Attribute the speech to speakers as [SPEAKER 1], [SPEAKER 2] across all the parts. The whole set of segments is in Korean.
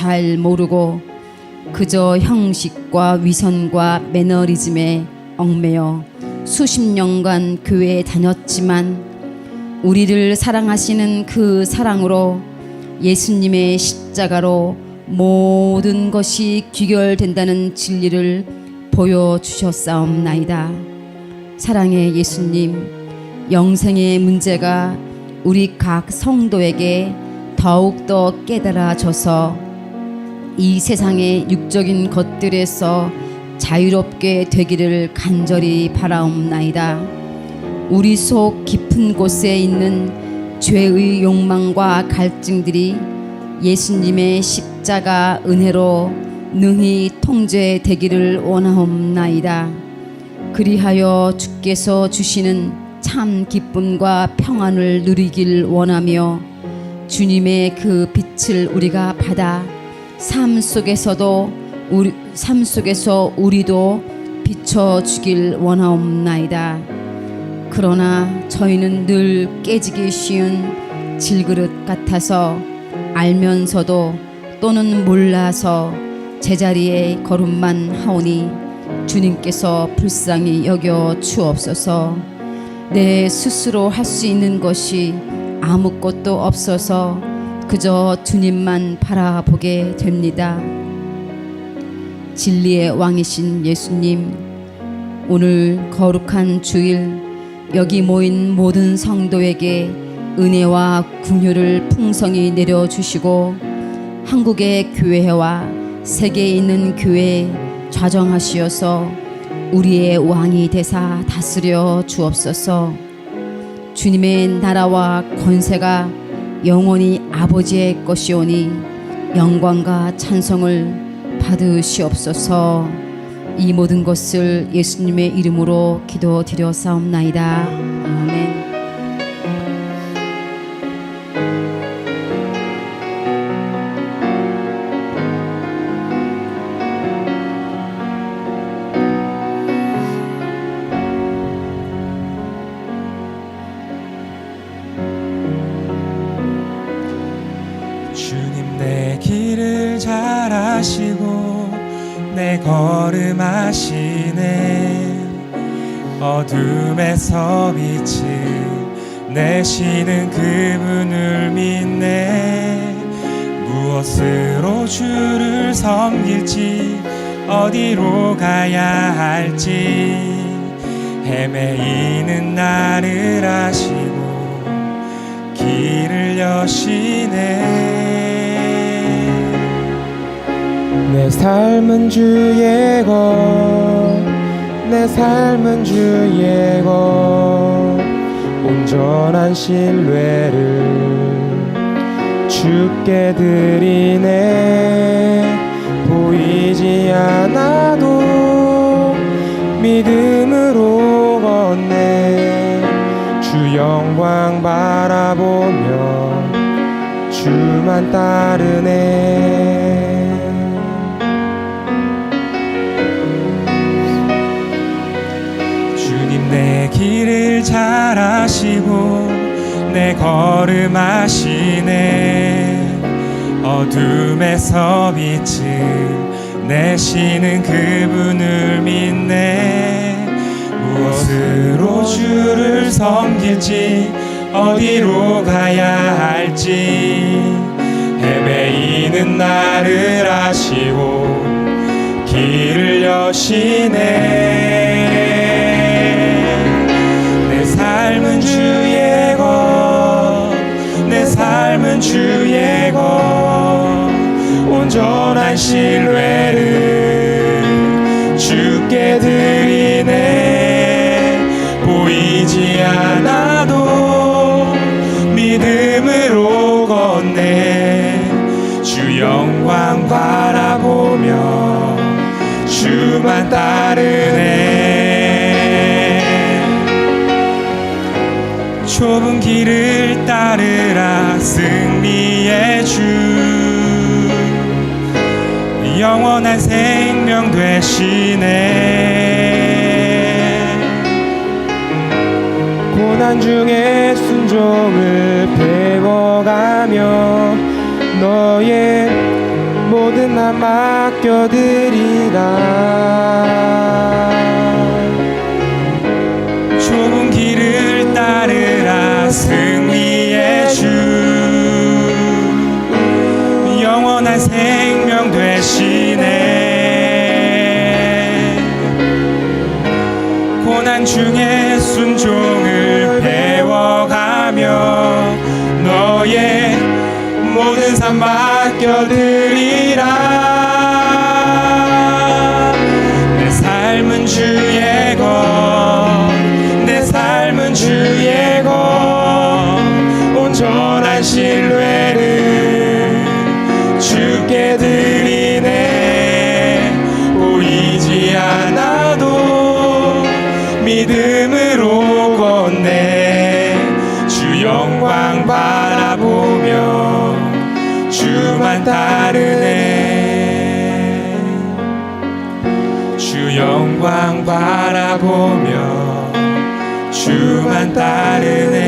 [SPEAKER 1] 잘 모르고 그저 형식과 위선과 매너리즘에 얽매여 수십 년간 교회에 다녔지만 우리를 사랑하시는 그 사랑으로 예수님의 십자가로 모든 것이 귀결된다는 진리를 보여주셨사옵나이다. 사랑의 예수님, 영생의 문제가 우리 각 성도에게 더욱더 깨달아져서 이 세상의 육적인 것들에서 자유롭게 되기를 간절히 바라옵나이다. 우리 속 깊은 곳에 있는 죄의 욕망과 갈증들이 예수님의 십자가 은혜로 능히 통제되기를 원하옵나이다. 그리하여 주께서 주시는 참 기쁨과 평안을 누리길 원하며 주님의 그 빛을 우리가 받아 삶 속에서 우리도 비춰주길 원하옵나이다. 그러나 저희는 늘 깨지기 쉬운 질그릇 같아서 알면서도 또는 몰라서 제자리에 걸음만 하오니 주님께서 불쌍히 여겨 주옵소서. 내 스스로 할 수 있는 것이 아무것도 없어서 그저 주님만 바라보게 됩니다. 진리의 왕이신 예수님, 오늘 거룩한 주일 여기 모인 모든 성도에게 은혜와 긍휼을 풍성히 내려주시고 한국의 교회와 세계에 있는 교회에 좌정하시어서 우리의 왕이 되사 다스려 주옵소서. 주님의 나라와 권세가 영원히 아버지의 것이오니 영광과 찬송을 받으시옵소서. 이 모든 것을 예수님의 이름으로 기도드렸사옵나이다. 아멘.
[SPEAKER 2] 주님 내 길을 잘 아시고 내 걸음 아시네. 어둠에서 빛을 내시는 그분을 믿네. 무엇으로 주를 섬길지 어디로 가야 할지 헤매이는 나를 아시고 길을 여시네.
[SPEAKER 3] 내 삶은 주의 것, 내 삶은 주의 것, 온전한 신뢰를 주께 드리네. 보이지 않아도 믿음으로 걷네. 주 영광 바라보며 주만 따르네.
[SPEAKER 2] 주님 내 길을 잘 아시고 내 걸음 아시네. 어둠에서 빛을 내시는 그분을 믿네. 무엇으로 주를 섬길지 어디로 가야 할지 헤매이는 나를 아시고 길을 여시네. 내 삶은 주의 것, 내 삶은 주의 것, 온전한 신뢰를 주께 드리네. 보이지 않아도 믿음으로 걷네. 주 영광 바라보며 주만 따르네. 좁은 길을 따르라 승리의 주, 영원한 생명 되시네.
[SPEAKER 3] 고난 중에 순종을 배워가며 너의 난 맡겨드리라.
[SPEAKER 2] 좁은 길을 따르라. 승리의 주 영원한 생명 되시네. 고난 중에 순종을 배워가며 너의 모든 삶 맡겨드리라. 내 삶은 주의 것, 내 삶은 주의 것, 온전한 신뢰를 주께 드리네. 보이지 않아도 믿음으로 걷네. 주 영광 바라보며 주만 따르네. 주 영광 바라보며 주만 따르네.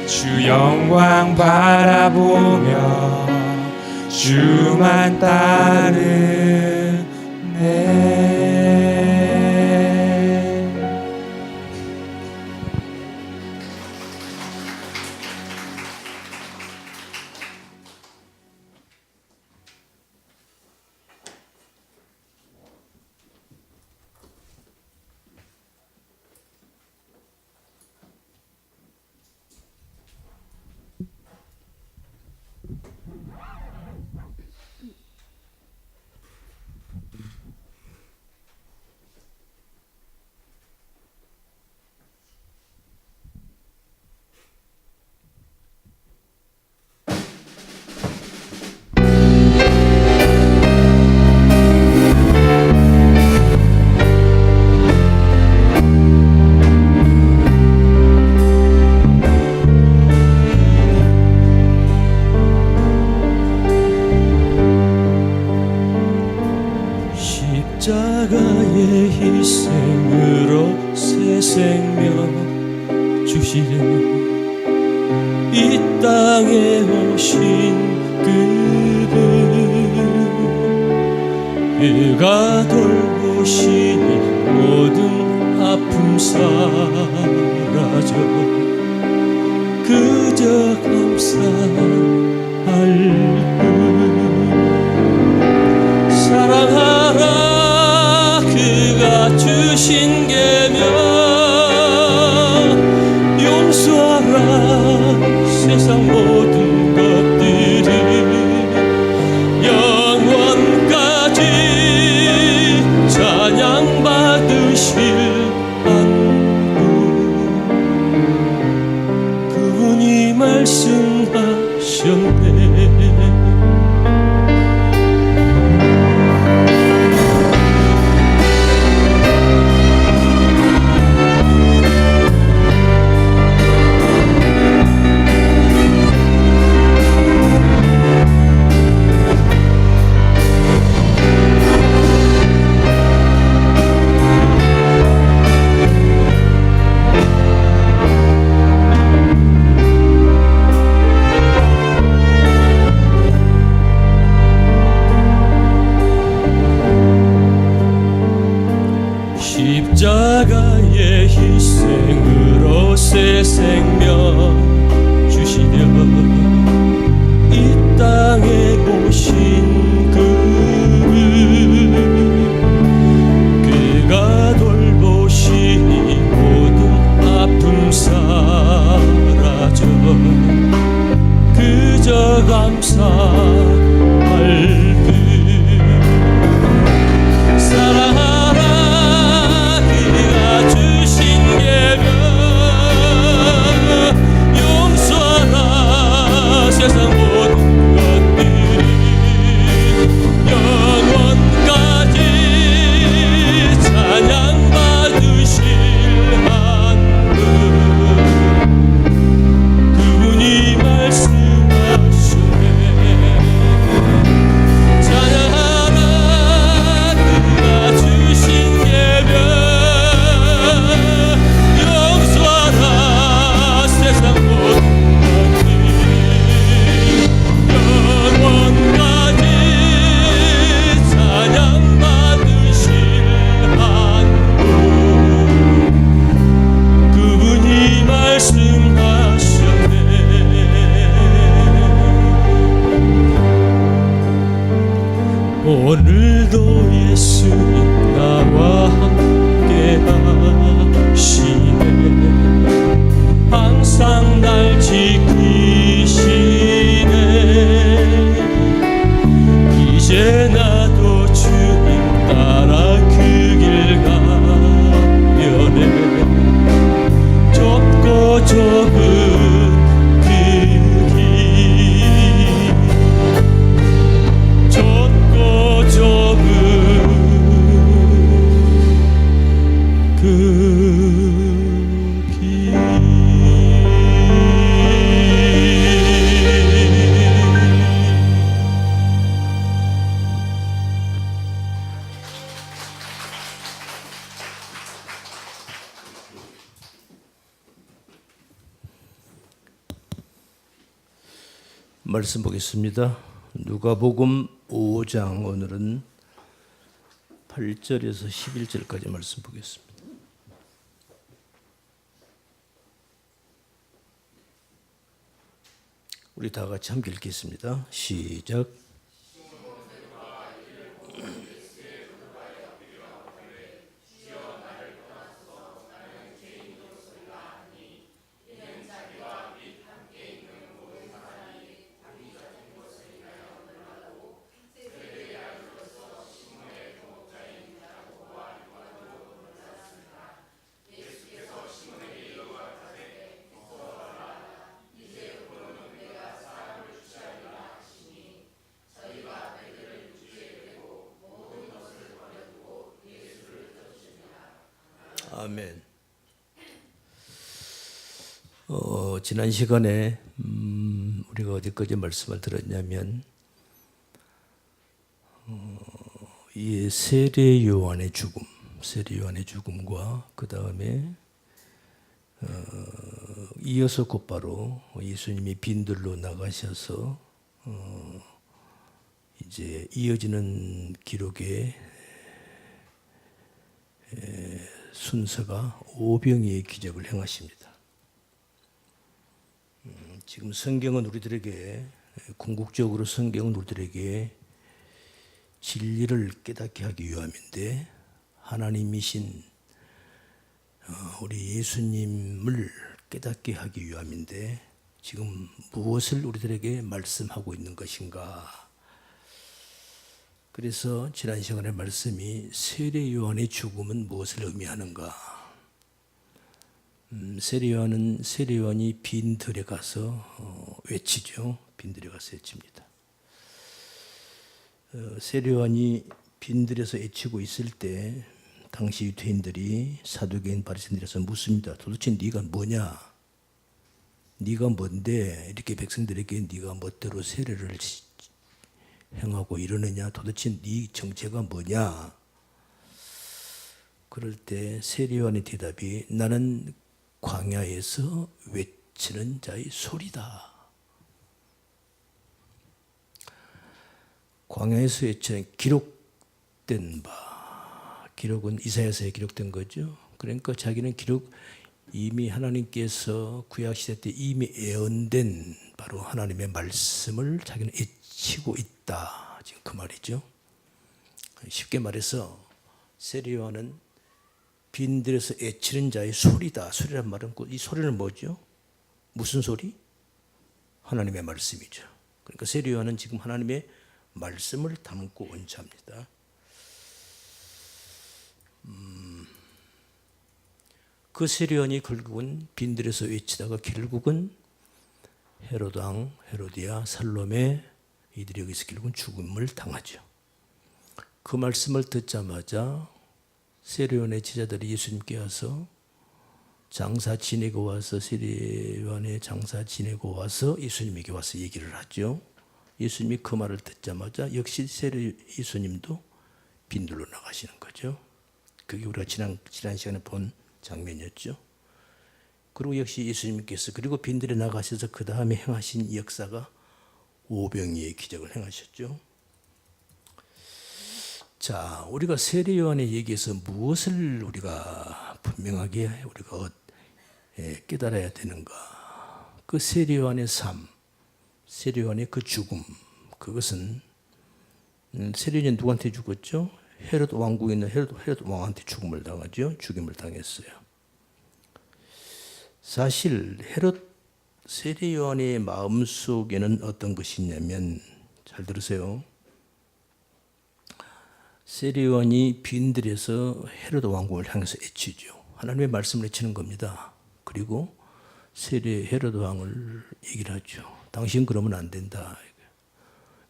[SPEAKER 2] 주 영광 바라보며 주만 따르네.
[SPEAKER 4] 십자가의 희생으로 새 생명 주시려 이 땅에 오신 그분, 그가 돌보시니 모든 아픔 사라져 그저 감사할 뿐. 사랑하라 그가 주신 계명, 용서하라 세상 모든 것들을 영원까지 찬양받으실 한 분, 그분이 말씀하셨네. 십자가의 희생으로 새 생명 주시려 이 땅에 오신 그분, 그가 돌보시니 모든 아픔 사라져 그저 감사할 뿐. 사랑하라 주신 계명, 용서하라 세상 모든 것들이 영원까지 찬양받으실 한 분, 그분이 말씀하시네. 찬양하라 그가 주신 계명, 영원까지 오늘도 예수님 나와 함께 하시네. 항상 날 지키시네. 이제 나도 주님 따라 그 길 가려네. 좁고 좁은 그 길, 좁고 좁은 그 길.
[SPEAKER 5] 말씀 보겠습니다. 누가복음 5장 오늘은 8절에서 11절까지 말씀 보겠습니다. 우리 다 같이 함께 읽겠습니다. 시작. 아멘. 지난 시간에 우리가 어디까지 말씀을 들었냐면 이 세례 요한의 죽음과 그 다음에 이어서 곧바로 예수님이 빈들로 나가셔서 이제 이어지는 기록의 순서가 오병이의 기적을 행하십니다. 지금 성경은 우리들에게 궁극적으로 성경은 우리들에게 진리를 깨닫게 하기 위함인데 하나님이신 우리 예수님을 깨닫게 하기 위함인데 지금 무엇을 우리들에게 말씀하고 있는 것인가? 그래서 지난 시간의 말씀이 세례 요한의 죽음은 무엇을 의미하는가? 세례 요한이 빈들에 가서 외치죠. 빈들에 가서 외칩니다. 세례 요한이 빈들에서 외치고 있을 때 당시 유대인들이 사두개인 바리새인들에서 묻습니다. 도대체 네가 뭐냐? 네가 뭔데 이렇게 백성들에게 네가 멋대로 세례를 행하고 이러느냐? 도대체 네 정체가 뭐냐? 그럴 때 세례 요한의 대답이 나는 광야에서 외치는 자의 소리다. 광야에서 외치는 기록된 바, 기록은 이사야서에 기록된 거죠. 그러니까 자기는 이미 하나님께서 구약시대 때 이미 예언된 바로 하나님의 말씀을 자기는 외치고 있다. 지금 그 말이죠. 쉽게 말해서 세례 요한은 빈들에서 외치는 자의 소리다. 소리란 말은 이 소리는 뭐죠? 무슨 소리? 하나님의 말씀이죠. 그러니까 세례 요한은 지금 하나님의 말씀을 담고 온 자입니다. 그 세례 요한이 결국은 빈들에서 외치다가 결국은 헤롯 왕, 헤로디아, 살로메 이들이 여기서 결국은 죽음을 당하죠. 그 말씀을 듣자마자 세례 요한의 제자들이 예수님께 와서 장사 지내고 와서 세례 요한의 장사 지내고 와서 예수님에게 와서 얘기를 하죠. 예수님이 그 말을 듣자마자 역시 세례 예수님도 빈들로 나가시는 거죠. 그게 우리가 지난 시간에 본 장면이었죠. 그리고 역시 예수님께서 그리고 빈들에 나가셔서 그 다음에 행하신 역사가 오병이의 기적을 행하셨죠. 자, 우리가 세례 요한의 얘기에서 무엇을 우리가 분명하게 우리가 깨달아야 되는가? 그 세례 요한의 삶, 세례 요한의 그 죽음, 그것은 세리온이 누구한테 죽었죠? 헤롯 왕국에 있는 헤롯 왕한테 죽음을 당하죠. 죽임을 당했어요. 사실 헤롯 세리온의 마음속에는 어떤 것이 있냐면, 잘 들으세요. 세리온이 빈들에서 헤롯 왕국을 향해서 애치죠. 하나님의 말씀을 애치는 겁니다. 그리고 헤롯 왕을 얘기를 하죠. 당신 그러면 안 된다.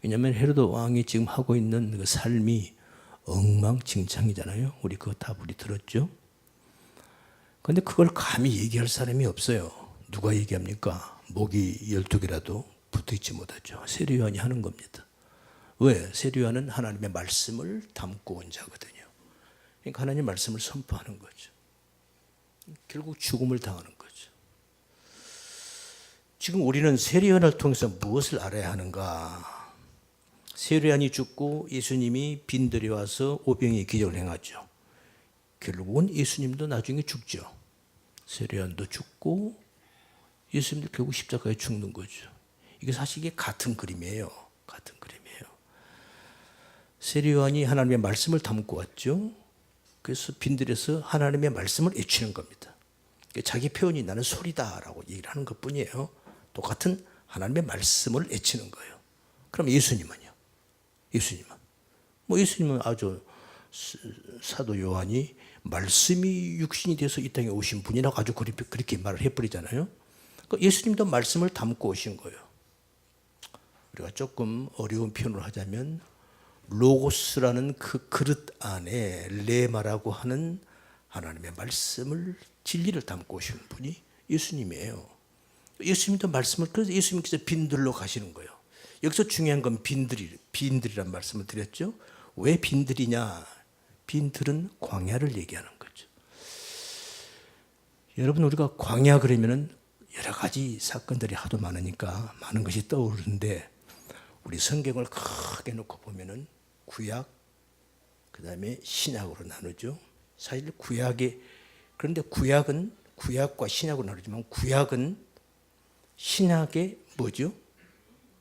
[SPEAKER 5] 왜냐하면 헤롯 왕이 지금 하고 있는 그 삶이 엉망진창이잖아요. 우리 그거 다 우리 들었죠. 그런데 그걸 감히 얘기할 사람이 없어요. 누가 얘기합니까? 목이 12개라도 붙어있지 못하죠. 세리요한이 하는 겁니다. 왜? 세리요한은 하나님의 말씀을 담고 온 자거든요. 그러니까 하나님의 말씀을 선포하는 거죠. 결국 죽음을 당하는 거죠. 지금 우리는 세리요한을 통해서 무엇을 알아야 하는가? 세리요한이 죽고 예수님이 빈들에 와서 오병이의 기적을 행하죠. 결국은 예수님도 나중에 죽죠. 세리요한도 죽고 예수님도 결국 십자가에 죽는 거죠. 이게 사실 이게 같은 그림이에요. 같은 그림이에요. 세리요한이 하나님의 말씀을 담고 왔죠. 그래서 빈들에서 하나님의 말씀을 외치는 겁니다. 자기 표현이 나는 소리다라고 얘기를 하는 것뿐이에요. 똑같은 하나님의 말씀을 외치는 거예요. 그럼 예수님은요? 예수님은 아주 사도 요한이 말씀이 육신이 돼서 이 땅에 오신 분이라고 아주 그렇게 말을 해버리잖아요. 그러니까 예수님도 말씀을 담고 오신 거예요. 우리가 조금 어려운 표현을 하자면 로고스라는 그 그릇 안에 레마라고 하는 하나님의 말씀을 진리를 담고 오신 분이 예수님이에요. 예수님도 말씀을, 그래서 예수님께서 빈들로 가시는 거예요. 여기서 중요한 건 빈들이란 말씀을 드렸죠. 왜 빈들이냐? 빈들은 광야를 얘기하는 거죠. 여러분, 우리가 광야 그러면은 여러 가지 사건들이 하도 많으니까 많은 것이 떠오르는데, 우리 성경을 크게 놓고 보면은 구약, 그 다음에 신약으로 나누죠. 사실 그런데 구약과 신약으로 나누지만, 구약은 신약의 뭐죠?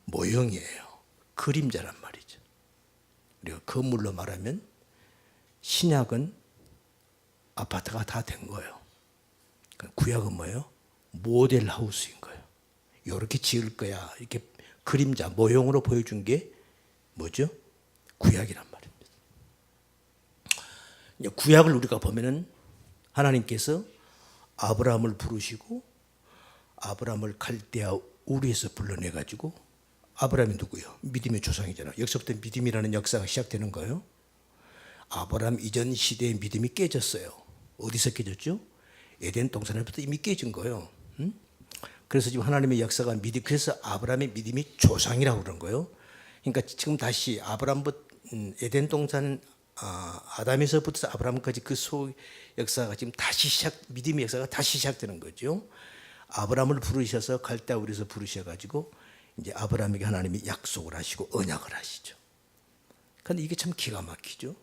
[SPEAKER 5] 모형이에요. 그림자란 말이죠. 우리가 건물로 말하면 신약은 아파트가 다 된 거예요. 구약은 뭐예요? 모델 하우스인 거예요. 이렇게 지을 거야. 이렇게 그림자, 모형으로 보여준 게 뭐죠? 구약이란 말입니다. 구약을 우리가 보면은 하나님께서 아브라함을 부르시고 아브라함을 갈대아 우르에서 불러내가지고, 아브라함이 누구예요? 믿음의 조상이잖아요. 여기서부터 믿음이라는 역사가 시작되는 거예요. 아브라함 이전 시대의 믿음이 깨졌어요. 어디서 깨졌죠? 에덴 동산에부터 이미 깨진 거예요. 그래서 지금 하나님의 역사가 그래서 아브라함의 믿음이 조상이라고 그런 거예요. 그러니까 지금 다시 에덴 동산 아담에서부터 아브라함까지 그 역사가 지금 믿음의 역사가 다시 시작되는 거죠. 아브라함을 부르셔서 갈대아 우르에서 부르셔가지고 이제 아브라함에게 하나님이 약속을 하시고 언약을 하시죠. 그런데 이게 참 기가 막히죠.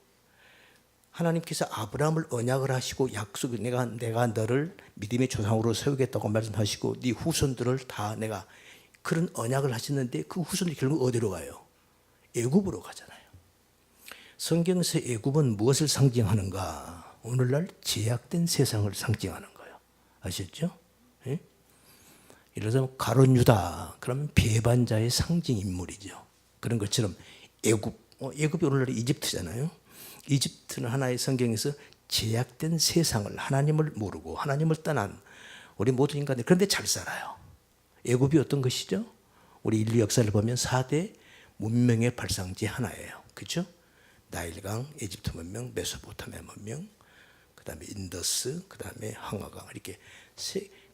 [SPEAKER 5] 하나님께서 아브라함을 언약을 하시고 내가 너를 믿음의 조상으로 세우겠다고 말씀하시고 네 후손들을 다 내가 그런 언약을 하셨는데, 그 후손들이 결국 어디로 가요? 애굽으로 가잖아요. 성경에서 애굽은 무엇을 상징하는가? 오늘날 제약된 세상을 상징하는 거예요. 아셨죠? 예? 예를 들어서 가룟 유다, 그러면 배반자의 상징 인물이죠. 그런 것처럼 애굽이 오늘날 이집트잖아요. 이집트는 하나의 성경에서 제약된 세상을, 하나님을 모르고 하나님을 떠난 우리 모든 인간들, 그런데 잘 살아요. 애굽이 어떤 것이죠? 우리 인류 역사를 보면 4대 문명의 발상지 하나예요. 그렇죠? 나일강, 에집트 문명, 메소포타미아 문명, 그 다음에 인더스, 그 다음에 항아강, 이렇게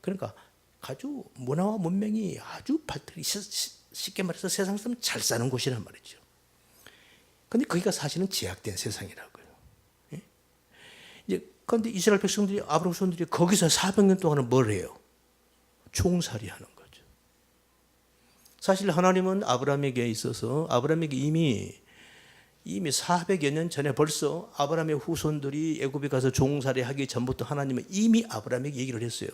[SPEAKER 5] 그러니까 아주 문화와 문명이 아주 발달이, 쉽게 말해서 세상에서 잘 사는 곳이란 말이죠. 그런데 거기가 사실은 제약된 세상이라고요. 예? 이제 그런데 이스라엘 백성들이, 아브라함 손들이 거기서 400년 동안은 뭘 해요? 종살이 하는 거죠. 사실 하나님은 아브라함에게 있어서 이미 400여 년 전에 벌써 아브라함의 후손들이 애굽에 가서 종살이 하기 전부터 하나님은 이미 아브라함에게 얘기를 했어요.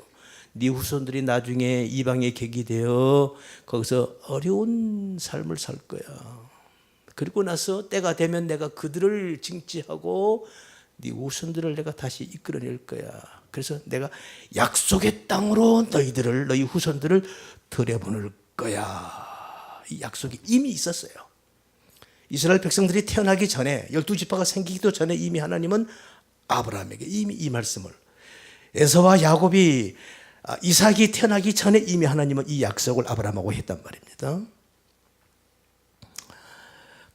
[SPEAKER 5] 네 후손들이 나중에 이방의 객이 되어 거기서 어려운 삶을 살 거야. 그리고 나서 때가 되면 내가 그들을 징치하고 네 후손들을 내가 다시 이끌어낼 거야. 그래서 내가 약속의 땅으로 너희 후손들을 들여보낼 거야. 이 약속이 이미 있었어요. 이스라엘 백성들이 태어나기 전에 12지파가 생기기도 전에 이미 하나님은 아브라함에게 이미 이 말씀을, 에서와 야곱이 이삭이 태어나기 전에 이미 하나님은 이 약속을 아브라함하고 했단 말입니다.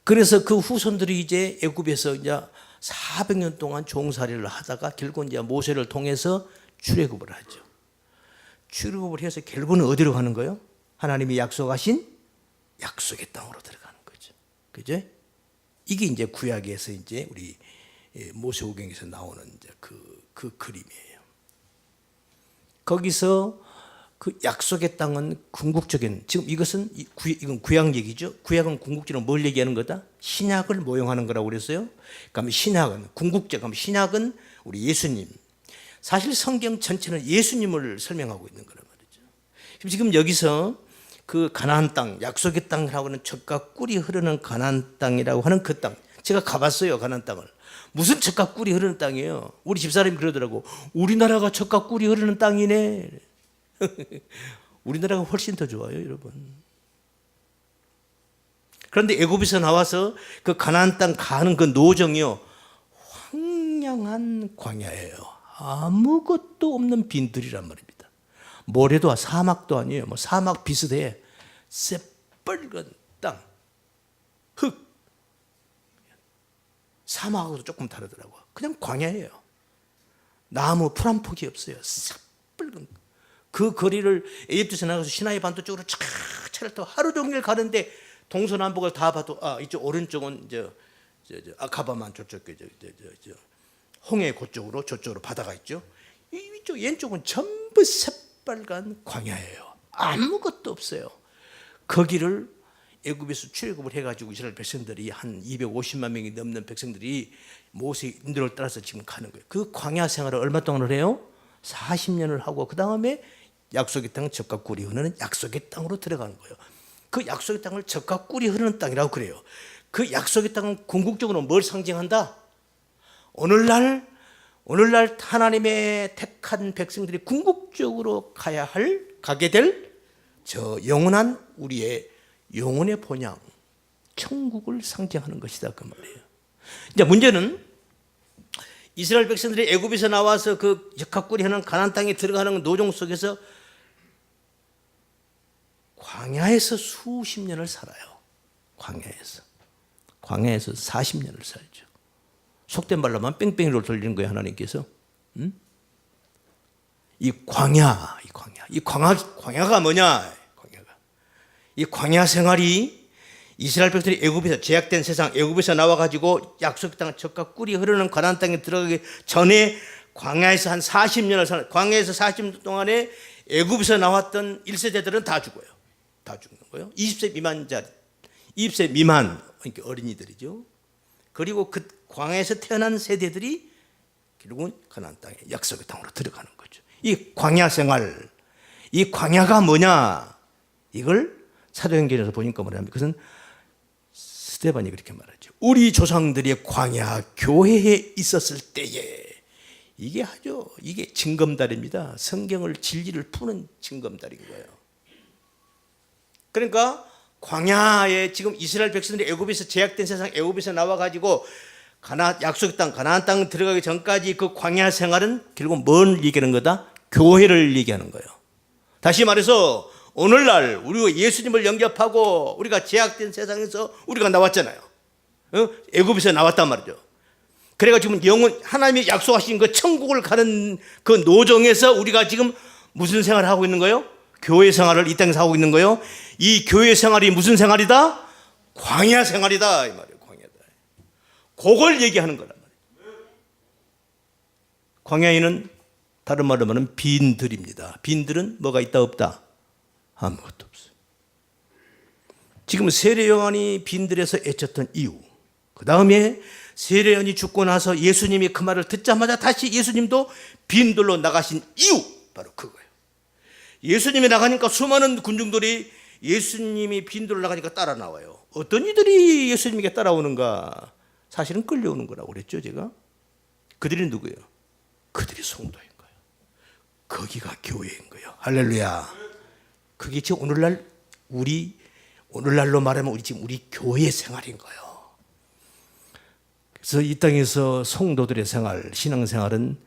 [SPEAKER 5] 그래서 그 후손들이 이제 애굽에서 이제 400년 동안 종살이를 하다가 결국 이제 모세를 통해서 출애굽을 하죠. 출애굽을 해서 결국은 어디로 가는 거예요? 하나님이 약속하신 약속의 땅으로 들어가는 거죠. 그죠? 이게 이제 구약에서 이제 우리 모세오경에서 나오는 이제 그 그림이에요. 거기서 그 약속의 땅은 궁극적인, 지금 이건 구약 얘기죠. 구약은 궁극적으로 뭘 얘기하는 거다? 신약을 모형하는 거라고 그랬어요. 그러면 신약은 궁극적, 그러면 신약은 우리 예수님. 사실 성경 전체는 예수님을 설명하고 있는 거란 말이죠. 지금 여기서 그 가나안 땅, 약속의 땅이라고 하는 젖과 꿀이 흐르는 가나안 땅이라고 하는 그 땅, 제가 가봤어요. 가나안 땅을. 무슨 젖과 꿀이 흐르는 땅이에요. 우리 집사람이 그러더라고. 우리나라가 젖과 꿀이 흐르는 땅이네. 우리나라가 훨씬 더 좋아요, 여러분. 그런데 애굽에서 나와서 그 가나안 땅 가는 그 노정이요, 황량한 광야예요. 아무것도 없는 빈들이란 말입니다. 모래도 사막도 아니에요. 뭐 사막 비슷해. 새빨간 땅, 흙. 사막하고도 조금 다르더라고요. 그냥 광야예요. 나무 풀 한 폭이 없어요. 새빨간. 그 거리를 에집트에서 나가서 시나이 반도 쪽으로 쫙 차를 타고 하루 종일 가는데 동서남북을 다 봐도 이쪽 오른쪽은 아카바만 저쪽 홍해 그쪽으로 저쪽으로 바다가 있죠. 이쪽 왼쪽은 전부 새빨간 광야예요. 아무것도 없어요. 거기를 애굽에서 출애굽을 해가지고 이스라엘 백성들이 한 250만 명이 넘는 백성들이 모세의 인도를 따라서 지금 가는 거예요. 그 광야 생활을 얼마 동안을 해요? 40년을 하고 그 다음에 약속의 땅, 젖과 꿀이 흐르는 약속의 땅으로 들어가는 거예요. 그 약속의 땅을 젖과 꿀이 흐르는 땅이라고 그래요. 그 약속의 땅은 궁극적으로 뭘 상징한다? 오늘날 하나님의 택한 백성들이 궁극적으로 가게 될 저 영원한 우리의 영혼의 본향, 천국을 상징하는 것이다 그 말이에요. 이제 문제는 이스라엘 백성들이 애굽에서 나와서 그 젖과 꿀이 흐르는 가나안 땅에 들어가는 노정 속에서 광야에서 수십 년을 살아요. 광야에서 40년을 살죠. 속된 말로만 뺑뺑이로 돌리는 거예요, 하나님께서. 이 광야가 뭐냐? 이 광야 생활이 이스라엘 백성들이 애굽에서 제약된 세상, 애굽에서 나와가지고 약속 땅 젖과 꿀이 흐르는 가나안 땅에 들어가기 전에 광야에서 한 40년을 사는, 광야에서 40년 동안에 애굽에서 나왔던 1세대들은 다 죽어요. 다 죽는 거예요. 20세 미만 그러니까 어린이들이죠. 그리고 그 광야에서 태어난 세대들이 결국은 가나안 땅에 약속의 땅으로 들어가는 거죠. 이 광야 생활, 이 광야가 뭐냐? 이걸 사도행전에서 보니까 뭐냐면 그것은 스데반이 그렇게 말하죠. 우리 조상들이 광야 교회에 있었을 때에 이게 하죠. 이게 징검다리입니다. 성경을 진리를 푸는 징검다리인 거예요. 그러니까 광야에 지금 이스라엘 백성들이 애굽에서 제약된 세상 애굽에서 나와가지고 약속의 땅 가나안 땅 들어가기 전까지 그 광야 생활은 결국 뭘 얘기하는 거다? 교회를 얘기하는 거예요. 다시 말해서 오늘날 우리가 예수님을 영접하고 우리가 제약된 세상에서 우리가 나왔잖아요. 애굽에서 나왔단 말이죠. 그래가지고 지금 하나님이 약속하신 그 천국을 가는 그 노정에서 우리가 지금 무슨 생활을 하고 있는 거예요? 교회 생활을 이 땅에서 하고 있는 거예요. 이 교회 생활이 무슨 생활이다? 광야 생활이다 이 말이에요. 광야다. 그걸 얘기하는 거란 말이에요. 광야에는 다른 말로 말하면 빈들입니다. 빈들은 뭐가 있다 없다? 아무것도 없어요. 지금 세례 요한이 빈들에서 애쳤던 이유, 그 다음에 세례 요한이 죽고 나서 예수님이 그 말을 듣자마자 다시 예수님도 빈들로 나가신 이유, 바로 그거예요. 예수님이 나가니까 수많은 군중들이 예수님이 빈도를 나가니까 따라 나와요. 어떤 이들이 예수님에게 따라오는가? 사실은 끌려오는 거라고 그랬죠, 제가. 그들이 누구예요? 그들이 성도인 거예요. 거기가 교회인 거예요. 할렐루야. 그게 지금 오늘날로 말하면 우리 교회 생활인 거예요. 그래서 이 땅에서 성도들의 생활, 신앙생활은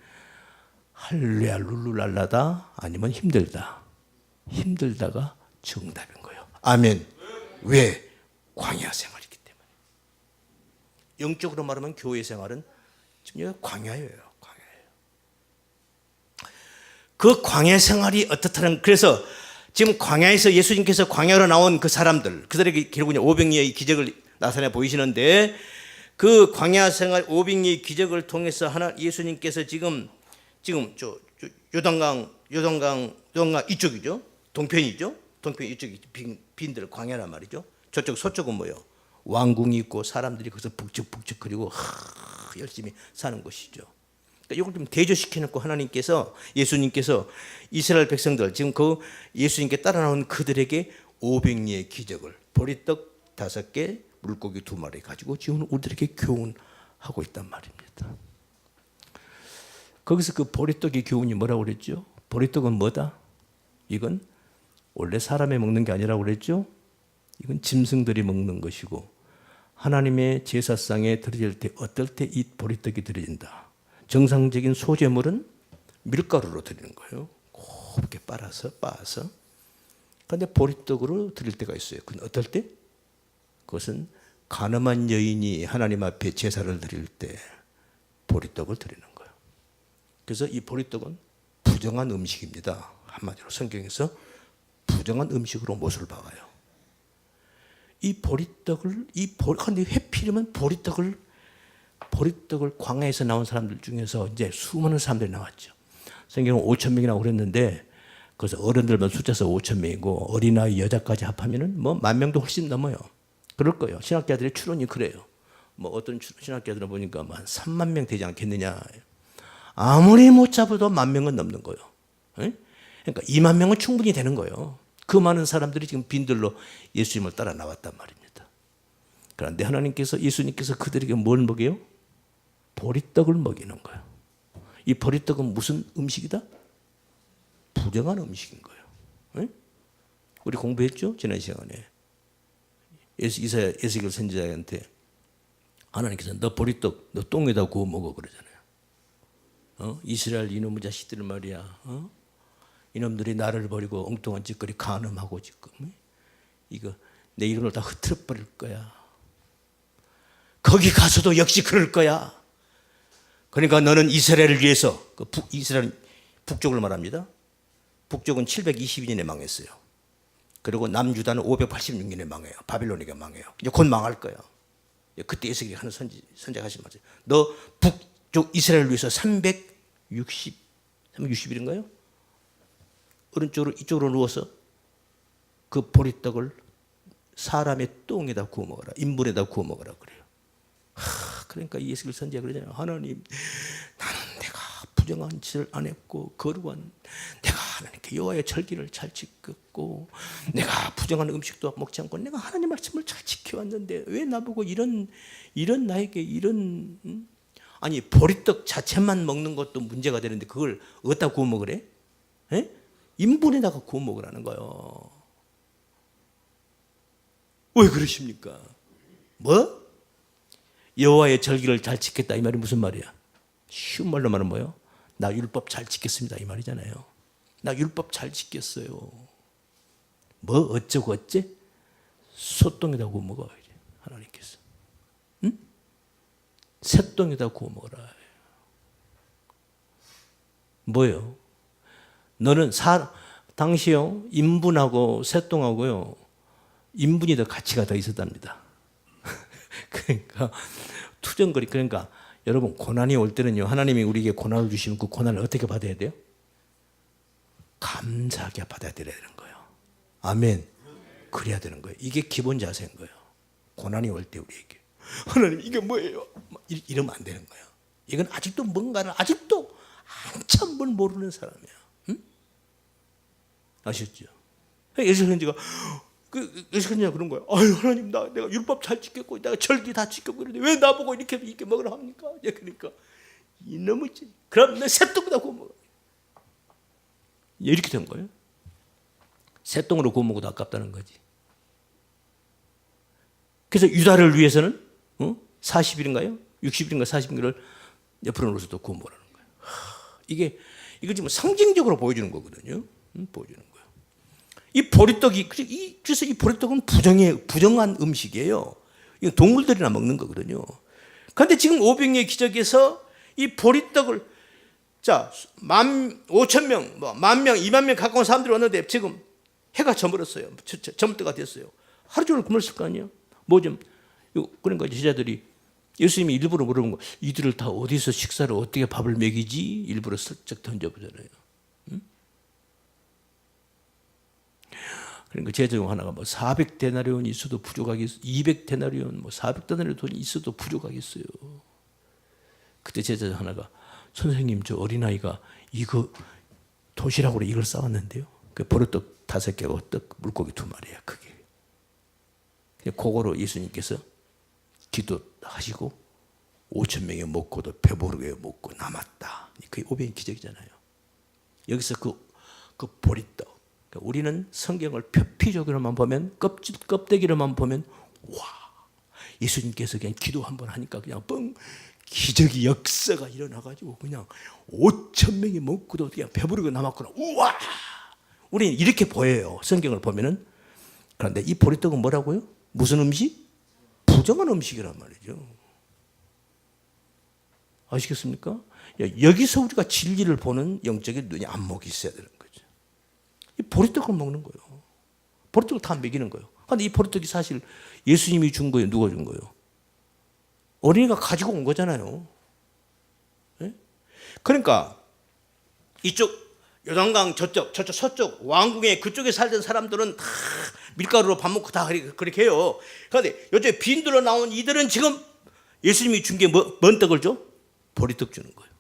[SPEAKER 5] 할렐루야 룰루랄라다 아니면 힘들다. 힘들다가 정답인 거예요. 아멘. 왜? 광야 생활이기 때문에. 영적으로 말하면 교회 생활은 지금 광야예요. 광야예요. 그 광야 생활이 어떻다는, 그래서 지금 광야에서 예수님께서 광야로 나온 그 사람들, 그들에게 결국은 500리의 기적을 나타내 보이시는데, 그 광야 생활 500리의 기적을 통해서 예수님께서 지금 저 요단강 이쪽이죠. 동편이죠. 동편 이쪽이 빈들 광야란 말이죠. 저쪽 서쪽은 뭐예요? 왕궁이 있고 사람들이 거기서 북적북적거리고 열심히 사는 곳이죠. 그러니까 이걸 좀 대조시켜 놓고 예수님께서 이스라엘 백성들, 지금 그 예수님께 따라 나온 그들에게 500리의 기적을, 보리떡 5개, 물고기 2마리 가지고 지금 우리들에게 교훈하고 있단 말입니다. 거기서 그 보리떡의 교훈이 뭐라고 그랬죠? 보리떡은 뭐다? 이건 원래 사람이 먹는 게 아니라고 그랬죠? 이건 짐승들이 먹는 것이고, 하나님의 제사상에 드려질 때 어떨 때 이 보리떡이 드려진다. 정상적인 소제물은 밀가루로 드리는 거예요. 곱게 빻아서. 그런데 보리떡으로 드릴 때가 있어요. 그건 어떨 때? 그것은 가늠한 여인이 하나님 앞에 제사를 드릴 때 보리떡을 드리는 거예요. 그래서 이 보리떡은 부정한 음식입니다. 한마디로 성경에서 부정한 음식으로 못을 박아요. 근데 회피려면 보리떡을 광야에서 나온 사람들 중에서 이제 수많은 사람들이 나왔죠. 성경은 5,000명이라고 그랬는데, 그래서 어른들만 숫자서 5,000명이고 어린아이 여자까지 합하면은 뭐 10,000명도 훨씬 넘어요. 그럴 거예요. 신학자들의 추론이 그래요. 뭐 어떤 신학자들은 보니까 한 3만 명 되지 않겠느냐. 아무리 못 잡아도 10,000명은 넘는 거예요. 그러니까 2만 명은 충분히 되는 거예요. 그 많은 사람들이 지금 빈들로 예수님을 따라 나왔단 말입니다. 그런데 예수님께서 그들에게 뭘 먹여요? 보리떡을 먹이는 거예요. 이 보리떡은 무슨 음식이다? 부정한 음식인 거예요. 우리 공부했죠? 지난 시간에. 에스겔 선지자한테 하나님께서 너 보리떡 너 똥에다 구워 먹어 그러잖아요. 이스라엘 이놈의 자식들 말이야. 이놈들이 나를 버리고 엉뚱한 짓거리 간음하고 지금 이거 내 이름을 다 흐트러 버릴 거야. 거기 가서도 역시 그럴 거야. 그러니까 너는 이스라엘을 위해서, 이스라엘 북쪽을 말합니다. 북쪽은 722년에 망했어요. 그리고 남유다는 586년에 망해요. 바빌론에게 망해요. 이제 곧 망할 거야. 그때 에스겔이 하는 선지자가 하신 말이에요. 너 북쪽 이스라엘을 위해서 360일인가요? 오른쪽으로 이쪽으로 누워서 그 보리떡을 사람의 똥에다 구워 먹어라. 인분에다 구워 먹어라 그래요. 그러니까 예수를 선지자 그러잖아요. 하나님, 나는 내가 부정한 짓을 안 했고 거룩한, 내가 하나님께 여호와의 절기를 잘 지켰고, 내가 부정한 음식도 먹지 않고 내가 하나님 말씀을 잘 지켜왔는데 왜 나보고 이런 나에게 이런 아니 보리떡 자체만 먹는 것도 문제가 되는데 그걸 어디다 구워 먹으래? 에? 인분에다가 구워 먹으라는 거예요. 왜 그러십니까? 뭐? 여호와의 절기를 잘 지켰다 이 말이 무슨 말이야? 쉬운 말로 말하면 뭐예요? 나 율법 잘 지켰습니다 이 말이잖아요. 나 율법 잘 지켰어요. 뭐 어쩌고 어째? 소똥에다 구워 먹어 하나님께서. 응? 새똥에다 구워 먹어라. 뭐예요? 너는 당시요 인분하고 새똥하고요 인분이 더 가치가 더 있었답니다. 그러니까 투정거리. 그러니까 여러분 고난이 올 때는요 하나님이 우리에게 고난을 주시면 그 고난을 어떻게 받아야 돼요? 감사하게 받아들여야 되는 거예요. 아멘. 그래야 되는 거예요. 이게 기본 자세인 거예요. 고난이 올 때 우리에게 하나님 이게 뭐예요? 이러면 안 되는 거예요. 이건 아직도 뭔가를 아직도 한참 뭘 모르는 사람이야. 응? 아셨죠? 예수 선지가 그래서 그냥 그런 거예요. 아유 하나님, 내가 율법 잘 지켰고 내가 절기 다 지켰고 그런데 왜 나보고 이렇게 먹으라 합니까? 그러니까 이놈의 그럼 내 새똥보다 구워 먹어. 이렇게 된 거예요. 새똥으로 구워 먹어도 아깝다는 거지. 그래서 유다를 위해서는 40일인가요? 60일인가 40일을 옆으로 놓아서 구워 먹으라는 거예요. 이거 지금 상징적으로 보여주는 거거든요. 보여주는 거예요. 이 보리떡이 그래서 이 보리떡은 부정한 음식이에요. 이거 동물들이나 먹는 거거든요. 그런데 지금 오병이의 기적에서 이 보리떡을 자 15,000명, 10,000명, 20,000명 가까운 사람들이 왔는데 지금 해가 저물었어요. 저물 때가 됐어요. 하루 종일 굶었을 거 아니에요. 뭐 좀 그러니까 제자들이 예수님이 일부러 물어본 거, 이들을 다 어디서 식사를 어떻게 밥을 먹이지? 일부러 슬쩍 던져보잖아요. 그러니까 제자 중 하나가 뭐 400데나리온이 있어도 부족하겠어요. 200데나리온, 뭐 400데나리온 돈이 있어도 부족하겠어요. 그때 제자 중 하나가 선생님, 저 어린아이가 이거 도시락으로 이걸 싸왔는데요. 그 보리떡 5개하고 떡 물고기 2마리야 그게. 그거로 예수님께서 기도하시고 5,000명이 먹고도 배부르게 먹고 남았다. 그게 오병이의 기적이잖아요. 여기서 그 보리떡. 그러니까 우리는 성경을 표피적으로만 보면 껍데기로만 보면 와 예수님께서 그냥 기도 한번 하니까 그냥 뻥 기적이 역사가 일어나가지고 그냥 5,000명이 먹고도 그냥 배부르게 남았구나. 우와! 우리는 이렇게 보여요. 성경을 보면은. 그런데 이 보리떡은 뭐라고요? 무슨 음식? 부정한 음식이란 말이죠. 아시겠습니까? 여기서 우리가 진리를 보는 영적인 눈이 안목이 있어야 되는 거죠. 이 보리떡을 먹는 거예요. 보리떡을 다 먹이는 거예요. 그런데 이 보리떡이 사실 예수님이 준 거예요? 누가 준 거예요? 어린이가 가지고 온 거잖아요. 네? 그러니까 이쪽 요단강 저쪽 서쪽 왕궁의 그쪽에 살던 사람들은 다 밀가루로 밥 먹고 다 그렇게 해요. 그런데 요즘에 빈들로 나온 이들은 지금 예수님이 준 게 뭔 떡을 줘? 보리떡 주는 거예요.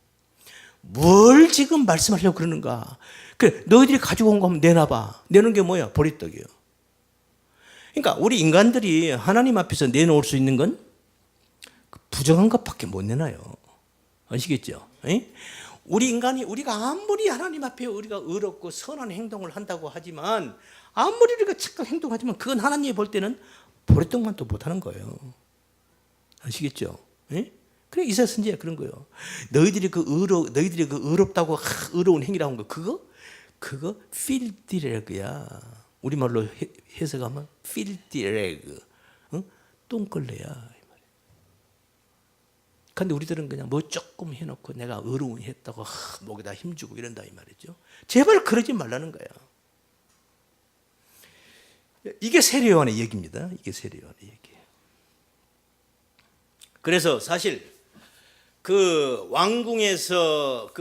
[SPEAKER 5] 뭘 지금 말씀하려고 그러는가? 그래, 너희들이 가지고 온 거 한번 내놔봐. 내놓은 게 뭐야? 보리떡이에요. 그러니까 우리 인간들이 하나님 앞에서 내놓을 수 있는 건 부정한 것밖에 못 내놔요. 아시겠죠? 에? 우리가 아무리 하나님 앞에 우리가 의롭고 선한 행동을 한다고 하지만 아무리 우리가 착한 행동하지만 그건 하나님이 볼 때는 보리떡만 또 못하는 거예요. 아시겠죠? 에? 그래 이사야 선지자 그런 거예요. 너희들이 그 의롭다고 의로운 행위라고 한 거 그거 필디레그야. 우리말로 해석하면 필디레그. 똥걸레야. 근데 우리들은 그냥 뭐 조금 해놓고 내가 의로운 했다고 목에다 힘주고 이런다 이 말이죠. 제발 그러지 말라는 거야. 이게 세례요한의 얘기입니다. 이게 세례요한의 얘기예요. 그래서 사실 그 왕궁에서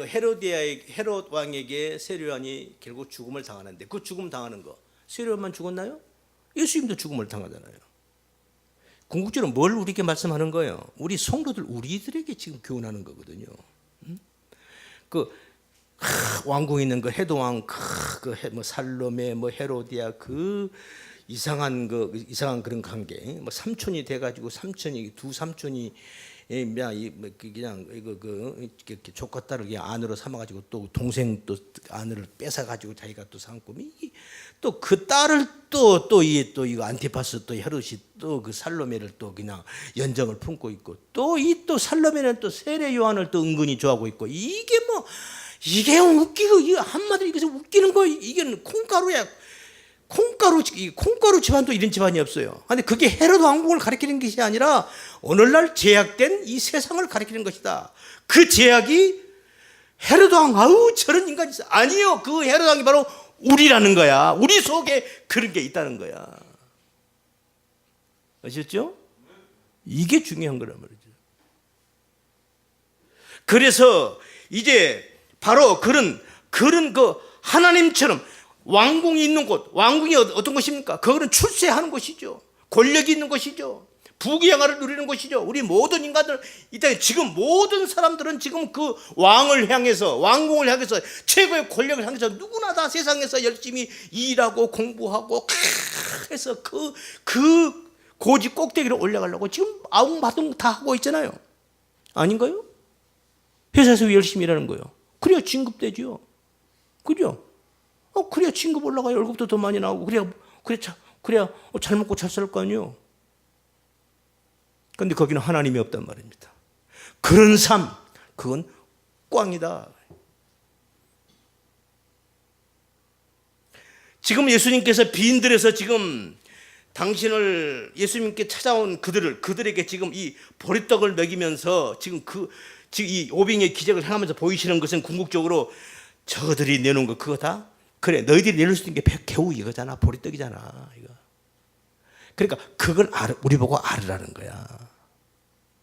[SPEAKER 5] 헤롯 왕에게 세례요한이 결국 죽음을 당하는데 그 죽음 당하는 거 세례요한만 죽었나요? 예수님도 죽음을 당하잖아요. 궁극적으로 뭘 우리에게 말씀하는 거예요? 우리 성도들 우리들에게 지금 교훈하는 거거든요. 그 왕궁에 있는 그 헤도왕 뭐 살로메 뭐 헤로디아 그 이상한 그런 관계 뭐 삼촌이 돼가지고 두 삼촌이 그냥 이렇게 조카 딸을 그냥 안으로 삼아가지고 또 동생 또 아내를 뺏어가지고 자기가 또 삼고 또 그 딸을 또 이거 안티파스 또 헤롯이 또 그 살로메를 또 그냥 연정을 품고 있고 또 살로메는 또 세례 요한을 또 은근히 좋아하고 있고 이게 웃기고 이게 한마디로 이것이 웃기는 거 이게 콩가루야. 콩가루 집안도 이런 집안이 없어요. 근데 그게 헤롯 왕국을 가리키는 것이 아니라 오늘날 제약된 이 세상을 가리키는 것이다. 그 제약이 헤롯 왕, 아우 저런 인간이 있어. 아니요, 그 헤롯 왕이 바로 우리라는 거야. 우리 속에 그런 게 있다는 거야. 아셨죠? 이게 중요한 거란 말이죠. 그래서 이제 바로 그런 그 하나님처럼 왕궁이 있는 곳, 왕궁이 어떤 곳입니까? 그거는 출세하는 곳이죠. 권력이 있는 곳이죠. 부귀영화를 누리는 것이죠. 우리 모든 인간들 이 땅에 지금 모든 사람들은 지금 그 왕을 향해서 왕궁을 향해서 최고의 권력을 향해서 누구나 다 세상에서 열심히 일하고 공부하고 해서 그 고지 꼭대기로 올라가려고 지금 아웅바둥 다 하고 있잖아요. 아닌가요? 회사에서 열심히 일하는 거예요. 그래야 진급되죠. 그죠? 그래야 진급 올라가요. 월급도 더 많이 나오고 그래야 잘 먹고 잘 살 거 아니에요. 그런데 거기는 하나님이 없단 말입니다. 그런 삶, 그건 꽝이다. 지금 예수님께서 비인들에서 지금 당신을 예수님께 찾아온 그들에게 지금 이 보리떡을 먹이면서 지금 이 오병의 기적을 행하면서 보이시는 것은 궁극적으로 저들이 내놓은 거 그거 다 그래 너희들이 내놓을 수 있는 게 겨우 이거잖아. 보리떡이잖아. 이거. 그러니까 그걸 우리 보고 알으라는 거야.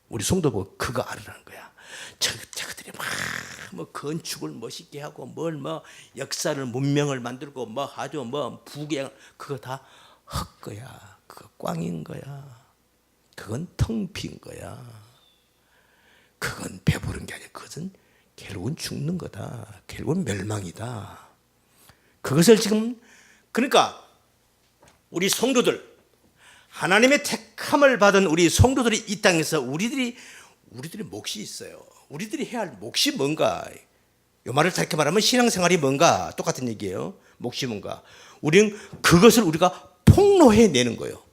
[SPEAKER 5] 우리 성도 보고 그거 알으라는 거야. 저들이 뭐 건축을 멋있게 하고 역사를 문명을 만들고 아주 부귀 그거 다 헛거야. 그거 꽝인 거야. 그건 텅 빈 거야. 그건 배부른 게 아니야. 그것은 결국은 죽는 거다. 결국은 멸망이다. 그것을 지금 그러니까 우리 성도들 하나님의 택함을 받은 우리 성도들이 이 땅에서 우리들이 몫이 있어요. 우리들이 해야 할 몫이 뭔가? 이 말을 짧게 말하면 신앙생활이 뭔가? 똑같은 얘기예요. 몫이 뭔가? 우리는 그것을 우리가 폭로해내는 거예요.